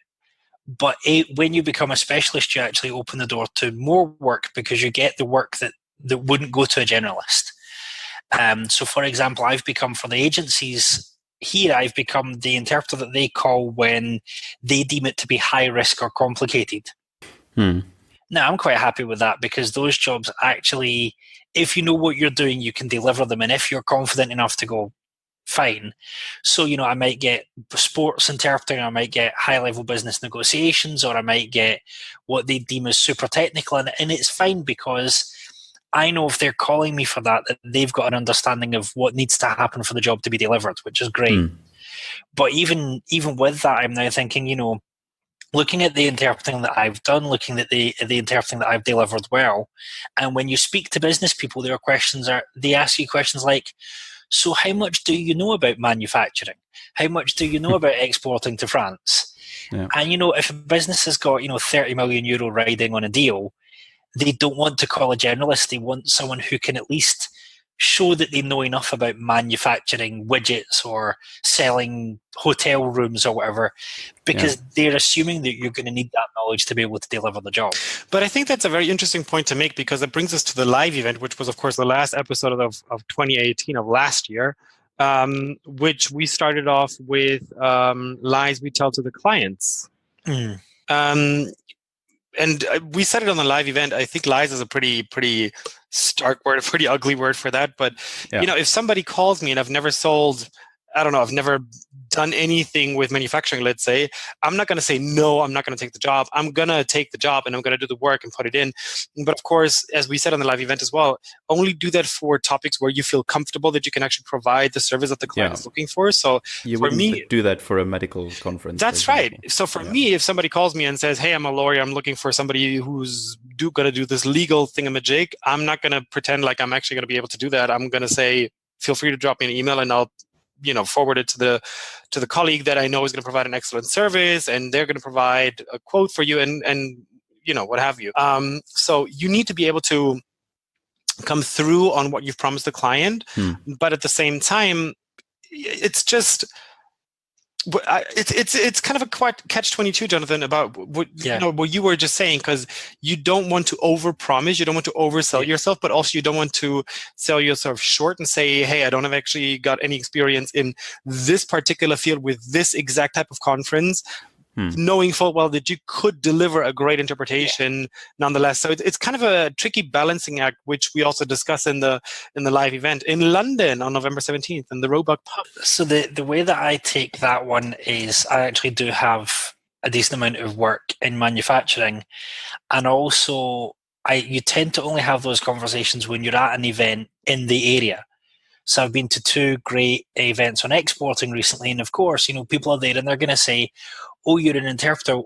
But when you become a specialist, you actually open the door to more work, because you get the work that wouldn't go to a generalist. So, for example, I've become, for the agencies here, I've become the interpreter that they call when they deem it to be high risk or complicated. Now, I'm quite happy with that, because those jobs actually, if you know what you're doing, you can deliver them. And if you're confident enough to go, fine. So, I might get sports interpreting, I might get high-level business negotiations, or I might get what they deem as super technical. And it's fine, because I know if they're calling me for that they've got an understanding of what needs to happen for the job to be delivered, which is great. But even with that, I'm now thinking, looking at the interpreting that I've done, looking at the interpreting that I've delivered well, and when you speak to business people, they ask you questions like, so how much do you know about manufacturing? How much do you know about exporting to France? Yeah. And, if a business has got, 30 million euro riding on a deal, they don't want to call a generalist. They want someone who can at least show that they know enough about manufacturing widgets or selling hotel rooms or whatever, because they're assuming that you're going to need that knowledge to be able to deliver the job. But I think that's a very interesting point to make, because it brings us to the live event, which was, of course, the last episode of 2018, of last year. which we started off with lies we tell to the clients. Mm. And we said it on the live event. I think lies is a pretty stark word, a pretty ugly word for that. But, if somebody calls me and I've never sold, I've never done anything with manufacturing, let's say, I'm not going to say, no, I'm not going to take the job. I'm going to take the job and I'm going to do the work and put it in. But of course, as we said on the live event as well, only do that for topics where you feel comfortable that you can actually provide the service that the client is looking for. So you for me, do that for a medical conference. That's right. So for me, if somebody calls me and says, hey, I'm a lawyer, I'm looking for somebody who's going to do this legal thingamajig, I'm not going to pretend like I'm actually going to be able to do that. I'm going to say, feel free to drop me an email and I'll forward it to the colleague that I know is going to provide an excellent service, and they're going to provide a quote for you and what have you. So you need to be able to come through on what you've promised the client, but at the same time, it's just it's kind of a quite catch-22, Jonathan, about what you were just saying, because you don't want to overpromise, you don't want to oversell yourself, but also you don't want to sell yourself short and say, hey, I don't have actually got any experience in this particular field with this exact type of conference, knowing full well that you could deliver a great interpretation nonetheless. So it's kind of a tricky balancing act, which we also discuss in the live event in London on November 17th in the Roebuck Pub. So the way that I take that one is I actually do have a decent amount of work in manufacturing, and also you tend to only have those conversations when you're at an event in the area. So I've been to 2 great events on exporting recently, and of course, people are there and they're going to say, oh, you're an interpreter,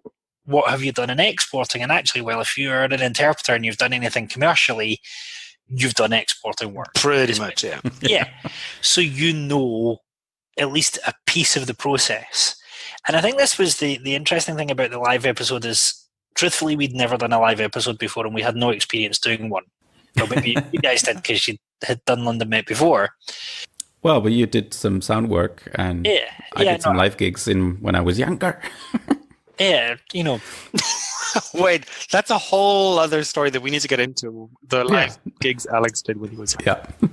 what have you done in exporting? And actually, well, if you're an interpreter and you've done anything commercially, you've done exporting work. Pretty much, yeah. Yeah. So at least a piece of the process. And I think this was the interesting thing about the live episode is, truthfully, we'd never done a live episode before and we had no experience doing one. Well, maybe you guys did because you had done London Met before. Well, but you did some sound work, and I did some live gigs when I was younger. Wait, that's a whole other story that we need to get into. The live gigs Alex did when he was young. Yeah.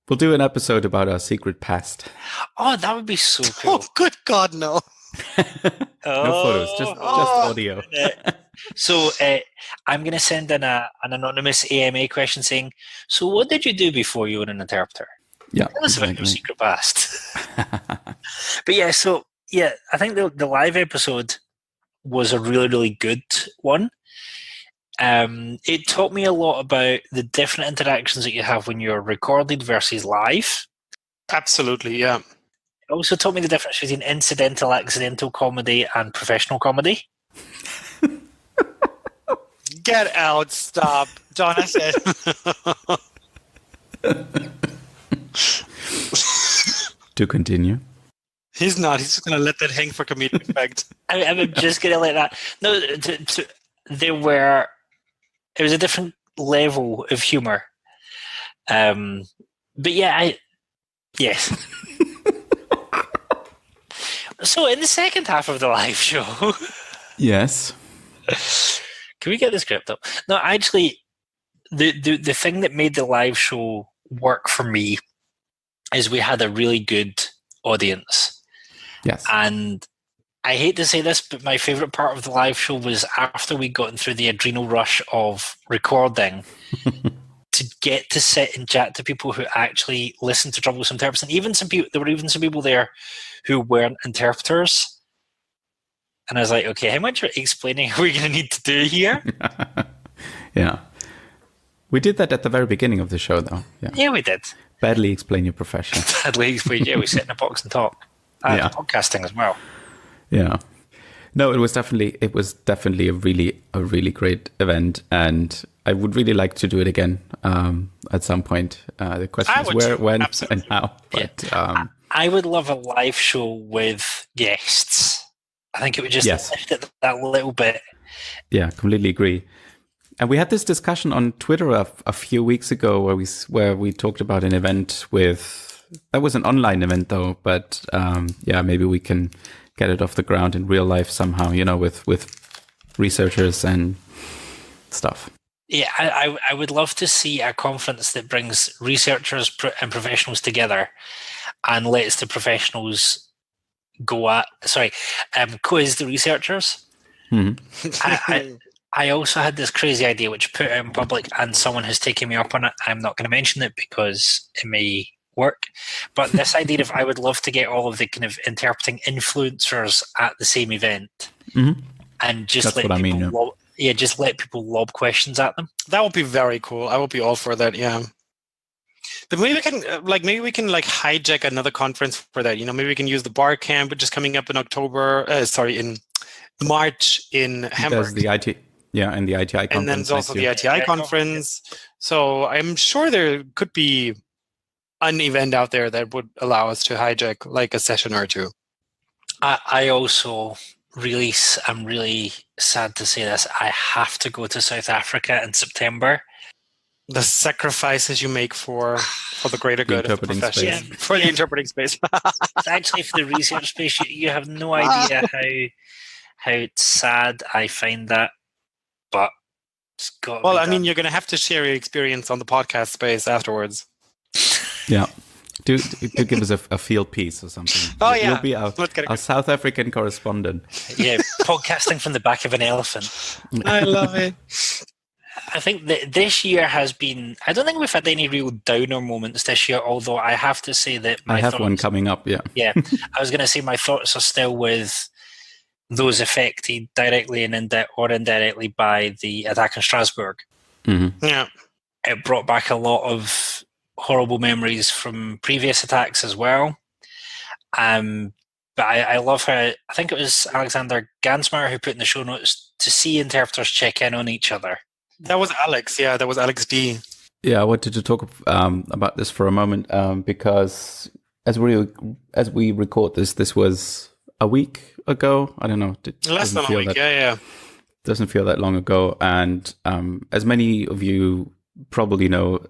We'll do an episode about our secret past. Oh, that would be so cool. Oh, good God, no. No photos, just audio. So I'm going to send in an anonymous AMA question saying, so what did you do before you were an interpreter? Yeah, tell us about your secret past. But I think the live episode was a really, really good one. It taught me a lot about the different interactions that you have when you're recorded versus live. Absolutely, yeah. It also taught me the difference between incidental, accidental comedy and professional comedy. Get out, stop. Jonathan. To continue. He's not. He's just going to let that hang for comedic effect. I'm just going to let that. No, it was a different level of humor. But yes. So in the second half of the live show. Yes. Can we get the script up? No, actually, the thing that made the live show work for me is we had a really good audience. Yes. And I hate to say this, but my favorite part of the live show was after we'd gotten through the adrenal rush of recording to get to sit and chat to people who actually listen to Troublesome Terps. And even there were even some people there who weren't interpreters. And I was like, okay, how much explaining are we going to need to do here? Yeah. We did that at the very beginning of the show, though. Yeah, we did. Badly explain your profession. Badly explain, we sit in a box and talk. Podcasting as well. Yeah. No, it was definitely a really great event, and I would really like to do it again at some point. The question is where, when, and how. But I would love a live show with guests. I think it would just lift it that little bit. Yeah, completely agree. And we had this discussion on Twitter a few weeks ago where we talked about an event that was an online event though, but maybe we can get it off the ground in real life somehow, with researchers and stuff. Yeah, I would love to see a conference that brings researchers and professionals together and lets the professionals quiz the researchers. Mm-hmm. I also had this crazy idea, which put it in public, and someone has taken me up on it. I'm not going to mention it because it may work. But this idea of I would love to get all of the kind of interpreting influencers at the same event, and just That's what I mean. Just let people lob questions at them. That would be very cool. I would be all for that. Yeah. But maybe we can hijack another conference for that. Maybe we can use the bar camp, which is coming up in in March in Hamburg. There's the IT, and the ITI conference. And then there's also the ITI conference. So I'm sure there could be an event out there that would allow us to hijack like a session or two. I also I'm really sad to say this. I have to go to South Africa in September. The sacrifices you make for the greater good of the profession. Yeah, for the interpreting space. Actually, for the research space, you have no idea how sad I find that. But it's got to be done. You're going to have to share your experience on the podcast space afterwards. Yeah. Do give us a field piece or something. Oh, yeah. You'll be our South African correspondent. Yeah, podcasting from the back of an elephant. I love it. I think that this year has been... I don't think we've had any real downer moments this year, although I have to say that I have one coming up, yeah. Yeah, I was going to say my thoughts are still with those affected directly or indirectly by the attack in Strasbourg. Mm-hmm. Yeah. It brought back a lot of horrible memories from previous attacks as well. But I love how, I think it was Alexander Gansmeyer who put in the show notes to see interpreters check in on each other. That was Alex, yeah, that was Alex D. Yeah, I wanted to talk about this for a moment because as we record this was a week ago. I don't know. Less than a week, yeah. Doesn't feel that long ago. And as many of you probably know,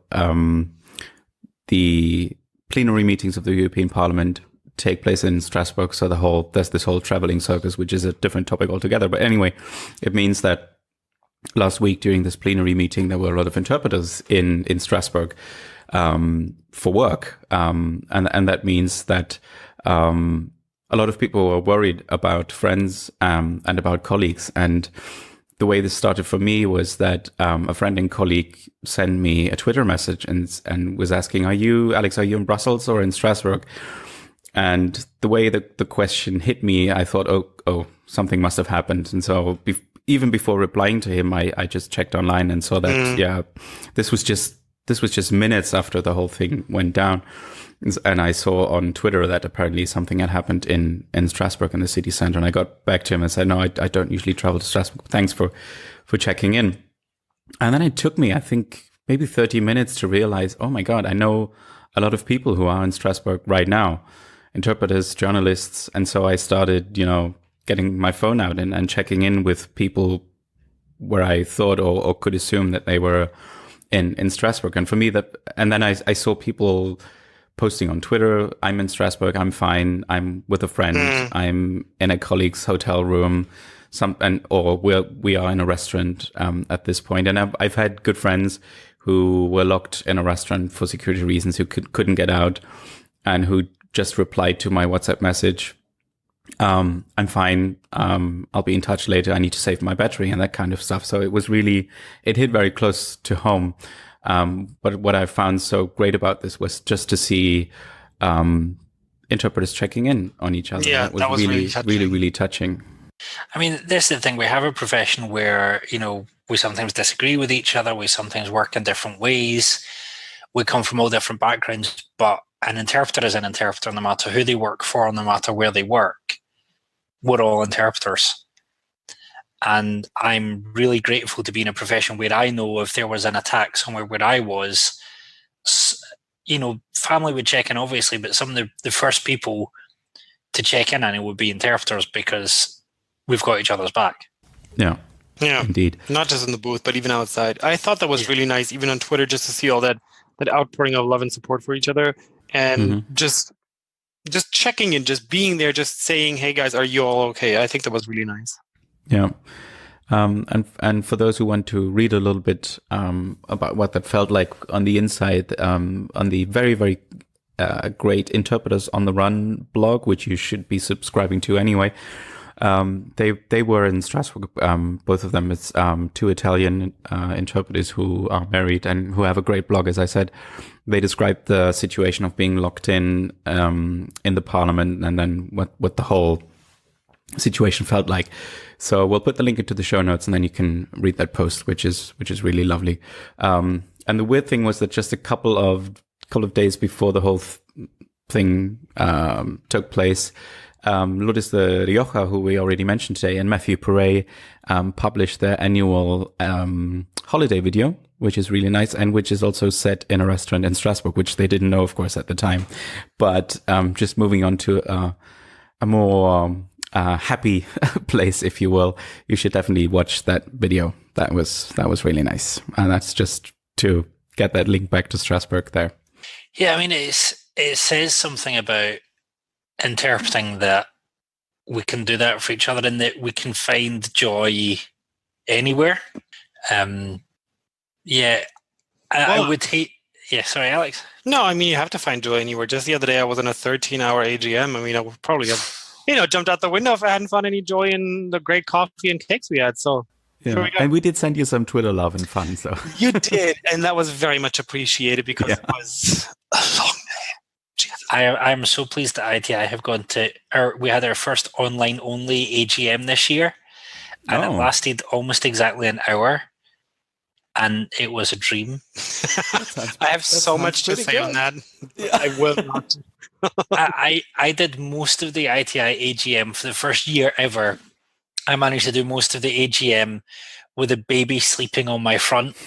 the plenary meetings of the European Parliament take place in Strasbourg. So there's this whole traveling circus, which is a different topic altogether. But anyway, it means that last week during this plenary meeting, there were a lot of interpreters in Strasbourg for work. And that means that a lot of people were worried about friends and about colleagues. And the way this started for me was that a friend and colleague sent me a Twitter message and was asking, Alex, are you in Brussels or in Strasbourg? And the way that the question hit me, I thought, oh, something must have happened. And so even before replying to him, I just checked online and saw that, this was just minutes after the whole thing went down. And I saw on Twitter that apparently something had happened in Strasbourg in the city center. And I got back to him and said, no, I don't usually travel to Strasbourg. Thanks for checking in. And then it took me, I think, maybe 30 minutes to realize, oh my God, I know a lot of people who are in Strasbourg right now, interpreters, journalists. And so I started, getting my phone out and checking in with people where I thought or could assume that they were in Strasbourg. And for me, then I saw people posting on Twitter, I'm in Strasbourg, I'm fine, I'm with a friend, I'm in a colleague's hotel room, or we are in a restaurant at this point. And I've had good friends who were locked in a restaurant for security reasons, who couldn't get out, and who just replied to my WhatsApp message, I'm fine, I'll be in touch later, I need to save my battery, and that kind of stuff. So it hit very close to home. But what I found so great about this was just to see interpreters checking in on each other. Yeah, that was really, really touching. I mean, this is the thing. We have a profession where, we sometimes disagree with each other. We sometimes work in different ways. We come from all different backgrounds, but an interpreter is an interpreter no matter who they work for, no matter where they work. We're all interpreters. And I'm really grateful to be in a profession where I know if there was an attack somewhere where I was, family would check in, obviously, but some of the first people to check in on it would be interpreters because we've got each other's back. Yeah. Yeah. Indeed. Not just in the booth, but even outside. I thought that was really nice, even on Twitter, just to see all that outpouring of love and support for each other. And just checking in, just being there, just saying, hey guys, are you all okay? I think that was really nice. Yeah. And for those who want to read a little bit about what that felt like on the inside, on the very, very great Interpreters on the Run blog, which you should be subscribing to anyway. They were in Strasbourg, both of them. It's two Italian interpreters who are married and who have a great blog, as I said. They described the situation of being locked in the parliament, and then what the whole situation felt like. So we'll put the link into the show notes, and then you can read that post, which is really lovely. And the weird thing was that just a couple of days before the whole thing took place, Lourdes de Rioja, who we already mentioned today, and Matthew Perret published their annual holiday video, which is really nice, and which is also set in a restaurant in Strasbourg, which they didn't know, of course, at the time. But just moving on to a more happy place, if you will, you should definitely watch that video. That was really nice, and that's just to get that link back to Strasbourg there. Yeah, I mean, it says something about interpreting that we can do that for each other, and that we can find joy anywhere. I would hate. Yeah, sorry, Alex. No, I mean, you have to find joy anywhere. Just the other day, I was in a 13-hour AGM. I mean, I would probably have, jumped out the window if I hadn't found any joy in the great coffee and cakes we had. So, yeah. And we did send you some Twitter love and fun. So you did, and that was very much appreciated because it was a long day. I'm so pleased that ITI have gone to. We had our first online only AGM this year, and it lasted almost exactly an hour. And it was a dream. I have so much to say on that. Yeah. I will not. I did most of the ITI AGM for the first year ever. I managed to do most of the AGM with a baby sleeping on my front.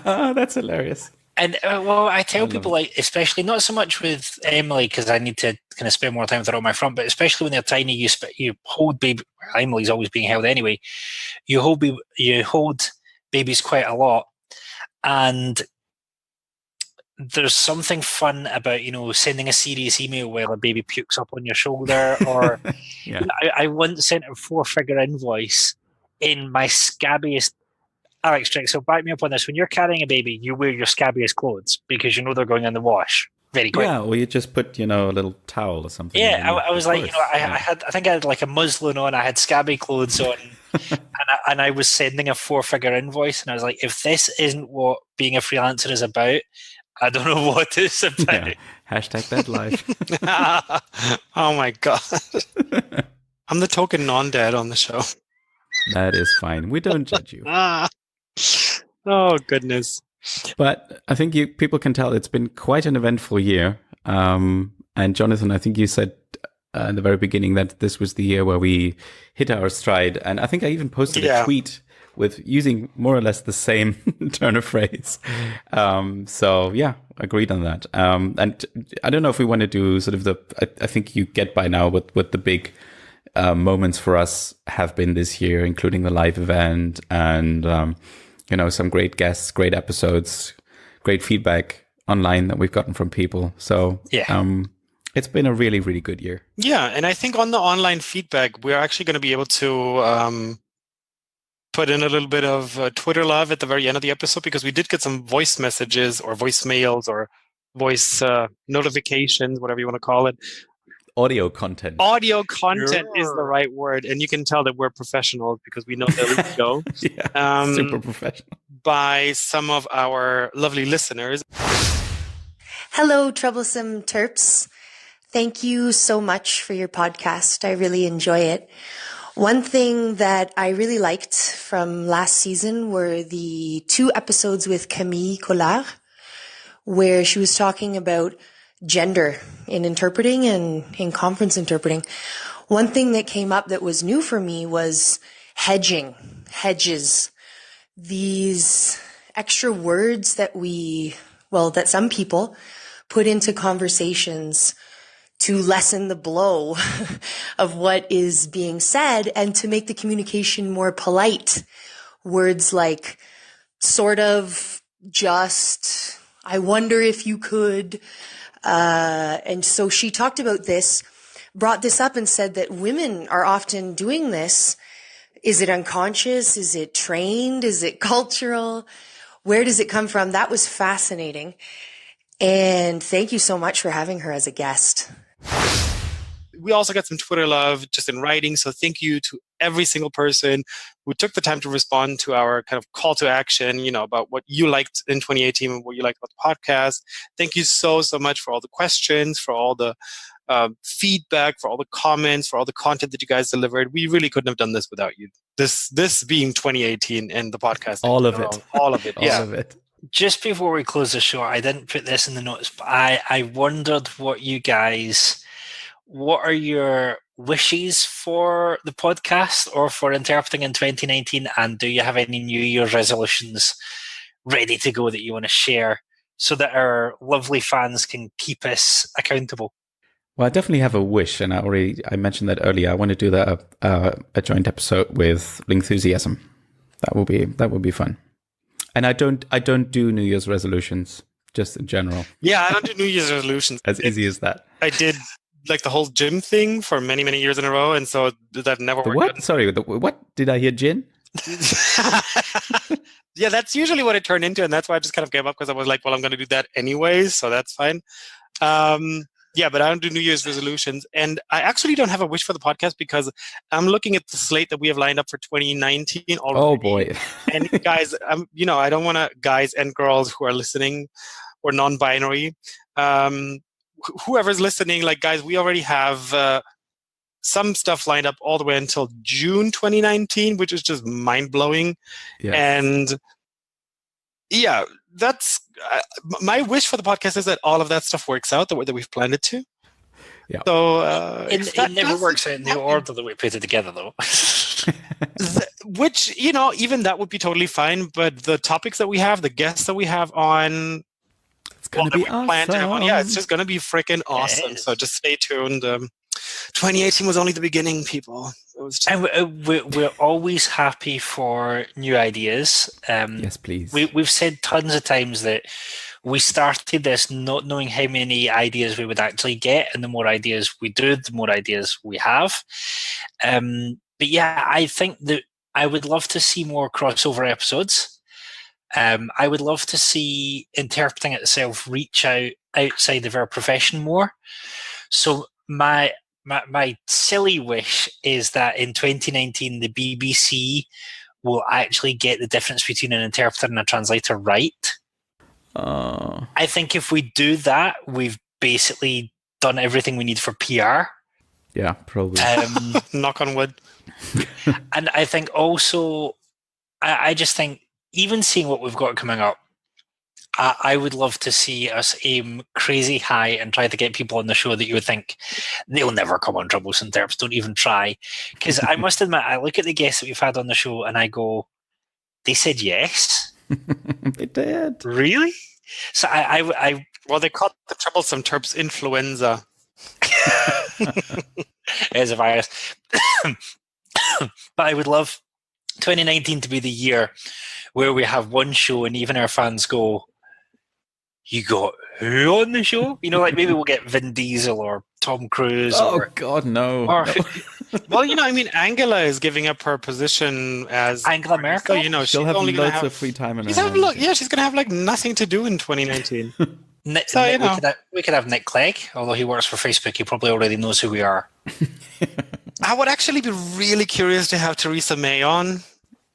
That's hilarious. And I tell people, like, especially not so much with Emily, because I need to kind of spend more time with her on my front, but especially when they're tiny, you hold baby. Emily's always being held anyway. You hold babies quite a lot, and there's something fun about sending a serious email while a baby pukes up on your shoulder, or yeah. I once sent a 4-figure invoice in my scabbiest. Alex, so back me up on this. When you're carrying a baby, you wear your scabbiest clothes because they're going in the wash very quick. Yeah, or you just put a little towel or something. Yeah, I was like, I think I had like a muslin on. I had scabby clothes on. And I was sending a 4-figure invoice, and I was like, if this isn't what being a freelancer is about, I don't know what it's about. Yeah. Hashtag that life. Oh my God. I'm the token non-dad on the show. That is fine. We don't judge you. Oh, goodness. But I think people can tell it's been quite an eventful year. And Jonathan, I think you said in the very beginning that this was the year where we hit our stride. And I think I even posted a tweet with using more or less the same turn of phrase. So yeah, agreed on that. And I don't know if we want to do sort of I think you get by now what the big moments for us have been this year, including the live event and, some great guests, great episodes, great feedback online that we've gotten from people. So it's been a really, really good year. Yeah. And I think on the online feedback, we're actually going to be able to put in a little bit of Twitter love at the very end of the episode, because we did get some voice messages or voicemails or voice notifications, whatever you want to call it. Audio content. Audio content is the right word. And you can tell that we're professionals because we know the show. Yeah, super professional. By some of our lovely listeners. Hello, Troublesome Terps. Thank you so much for your podcast. I really enjoy it. One thing that I really liked from last season were the 2 episodes with Camille Collard, where she was talking about gender in interpreting and in conference interpreting. One thing that came up that was new for me was hedges. These extra words that that some people put into conversations to lessen the blow of what is being said and to make the communication more polite. Words like sort of, just, I wonder if you could. And so she talked about this, brought this up and said that women are often doing this Is it unconscious? Is it trained? Is it cultural? Where does it come from? That was fascinating. And thank you so much for having her as a guest. We also got some Twitter love just in writing. So thank you to every single person who took the time to respond to our kind of call to action, about what you liked in 2018 and what you liked about the podcast. Thank you so much for all the questions, for all the feedback, for all the comments, for all the content that you guys delivered. We really couldn't have done this without you. This being 2018 and the podcast. All of it. All of it. All of it. Just before we close the show, I didn't put this in the notes, but I wondered what are your wishes for the podcast or for interpreting in 2019? And do you have any New Year's resolutions ready to go that you want to share so that our lovely fans can keep us accountable? Well, I definitely have a wish, and I mentioned that earlier. I want to do a joint episode with Lingthusiasm. That will be fun. And I don't do New Year's resolutions, just in general. Yeah, I don't do New Year's resolutions. As easy as that. I did like the whole gym thing for many, many years in a row, and so that never worked. What? Sorry, what? Did I hear gin? Yeah, that's usually what it turned into, and that's why I just kind of gave up, because I was like, well, I'm going to do that anyways, so that's fine. Yeah, but I don't do New Year's resolutions, and I actually don't have a wish for the podcast because I'm looking at the slate that we have lined up for 2019 already. Oh boy! And guys, I don't want to, guys and girls who are listening or non-binary, whoever's listening, like, guys, we already have some stuff lined up all the way until June 2019, which is just mind-blowing. Yes. And yeah, that's my wish for the podcast is that all of that stuff works out the way that we've planned it to. Yeah. So it never works out in the order that we put it together, though. Which, even that would be totally fine. But the topics that we have, the guests that we have on, it's going to be awesome. Yeah, it's just going to be freaking awesome. So just stay tuned. 2018 was only the beginning, people. It was just... And we're always happy for new ideas. Yes, please. We've said tons of times that we started this not knowing how many ideas we would actually get, and the more ideas we do, the more ideas we have. But yeah, I think that I would love to see more crossover episodes. I would love to see interpreting itself reach out outside of our profession more. So my silly wish is that in 2019 the BBC will actually get the difference between an interpreter and a translator right. I think if we do that, we've basically done everything we need for PR. Yeah, probably. Knock on wood. And I think also, I just think, even seeing what we've got coming up, I would love to see us aim crazy high and try to get people on the show that you would think they'll never come on Troublesome Terps, don't even try. Because I must admit, I look at the guests that we've had on the show and I go, they said yes? They did. Really? So well, they caught the Troublesome Terps influenza. As a virus. But I would love 2019 to be the year where we have one show and even our fans go, you got who on the show? Like maybe we'll get Vin Diesel or Tom Cruise. Oh, God, no. Or, well, Angela is giving up her position as Angela Merkel. So, she'll have loads of free time in her hands. She's going to have like nothing to do in 2019. We could have Nick Clegg, although he works for Facebook. He probably already knows who we are. I would actually be really curious to have Theresa May on.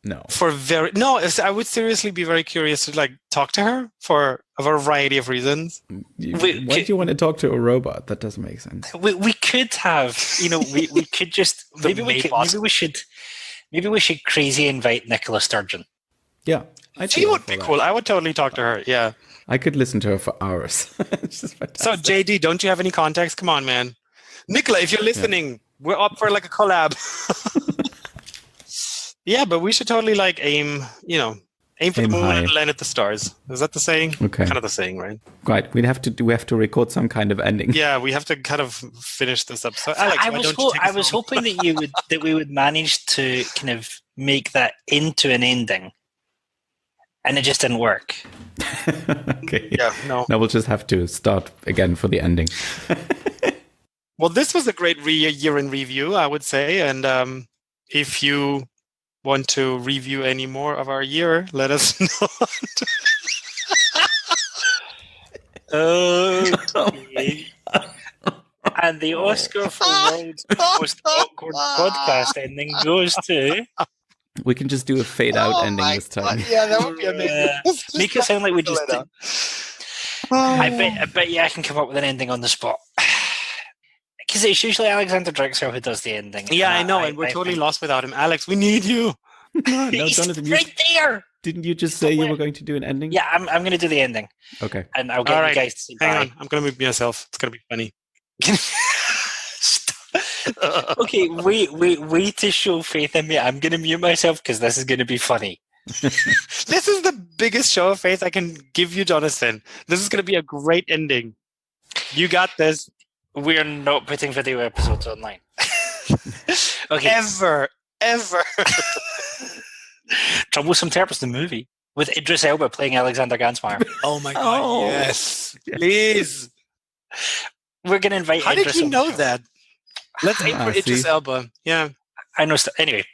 No. I would seriously be very curious to talk to her for a variety of reasons. Why do you want to talk to a robot? That doesn't make sense. We could have, we could just maybe we should crazy invite Nicola Sturgeon. Yeah, she would be cool. I would totally talk to her. Yeah, I could listen to her for hours. It's just fantastic. So JD, don't you have any contacts? Come on, man. Nicola, if you're listening, we're up for a collab. Yeah, but we should totally aim for the moon high and land at the stars. Is that the saying? Okay. Kind of the saying, right? Right. We have to record some kind of ending. Yeah, we have to kind of finish this up. So Alex, I was hoping that we would manage to kind of make that into an ending. And it just didn't work. Okay. Yeah, no. Now we'll just have to start again for the ending. Well, this was a great year in review, I would say. And if you want to review any more of our year, let us know. Okay. And the Oscar for World's Most Awkward Podcast ending goes to... We can just do a fade out ending this time. Yeah, that would be amazing. Make it sound like we just did. I bet you I can come up with an ending on the spot. Because it's usually Alexander Drexel who does the ending. Yeah, I know, and we're totally lost without him. Alex, we need you. No, He's Jonathan, right there! didn't you just say you were going to do an ending? Yeah, I'm going to do the ending. Okay. And I'll get All right, you guys to say hang bye. on. I'm going to mute myself. It's going to be funny. Okay, wait to show faith in me. I'm going to mute myself because this is going to be funny. This is the biggest show of faith I can give you, Jonathan. This is going to be a great ending. You got this. We're not putting video episodes online. Okay. Ever. Troublesome Terps, the movie, with Idris Elba playing Alexander Gansmeyer. Oh my God, Oh. yes. Please. We're going to invite How Idris did you on the know show. that? Let's aim for Idris see. Elba. Yeah. I know. Anyway,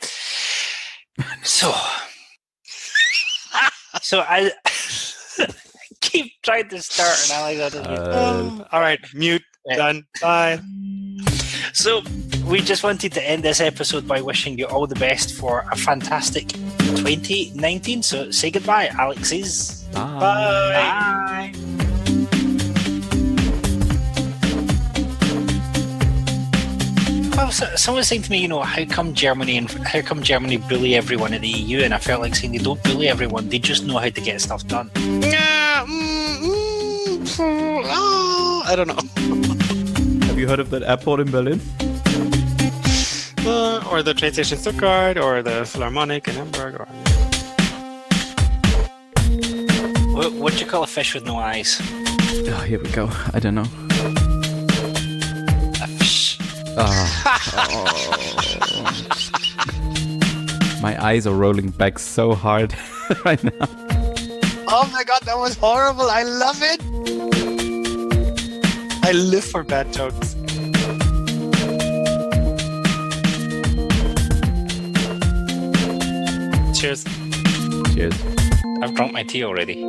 so I keep trying to start, and Alexander. All right, mute. Yeah. Done. Bye. So we just wanted to end this episode by wishing you all the best for a fantastic 2019. So say goodbye, Alexes. Bye. Bye. Well, someone was saying to me, how come Germany bully everyone in the EU? And I felt like saying they don't bully everyone; they just know how to get stuff done. Yeah, I don't know. Have you heard of that airport in Berlin? Or the train station Stuttgart, or the Philharmonic in Hamburg. Or... What do you call a fish with no eyes? Oh, here we go. I don't know. A fish. My eyes are rolling back so hard right now. Oh my God, that was horrible. I love it. I live for bad jokes. Cheers. Cheers. I've drunk my tea already.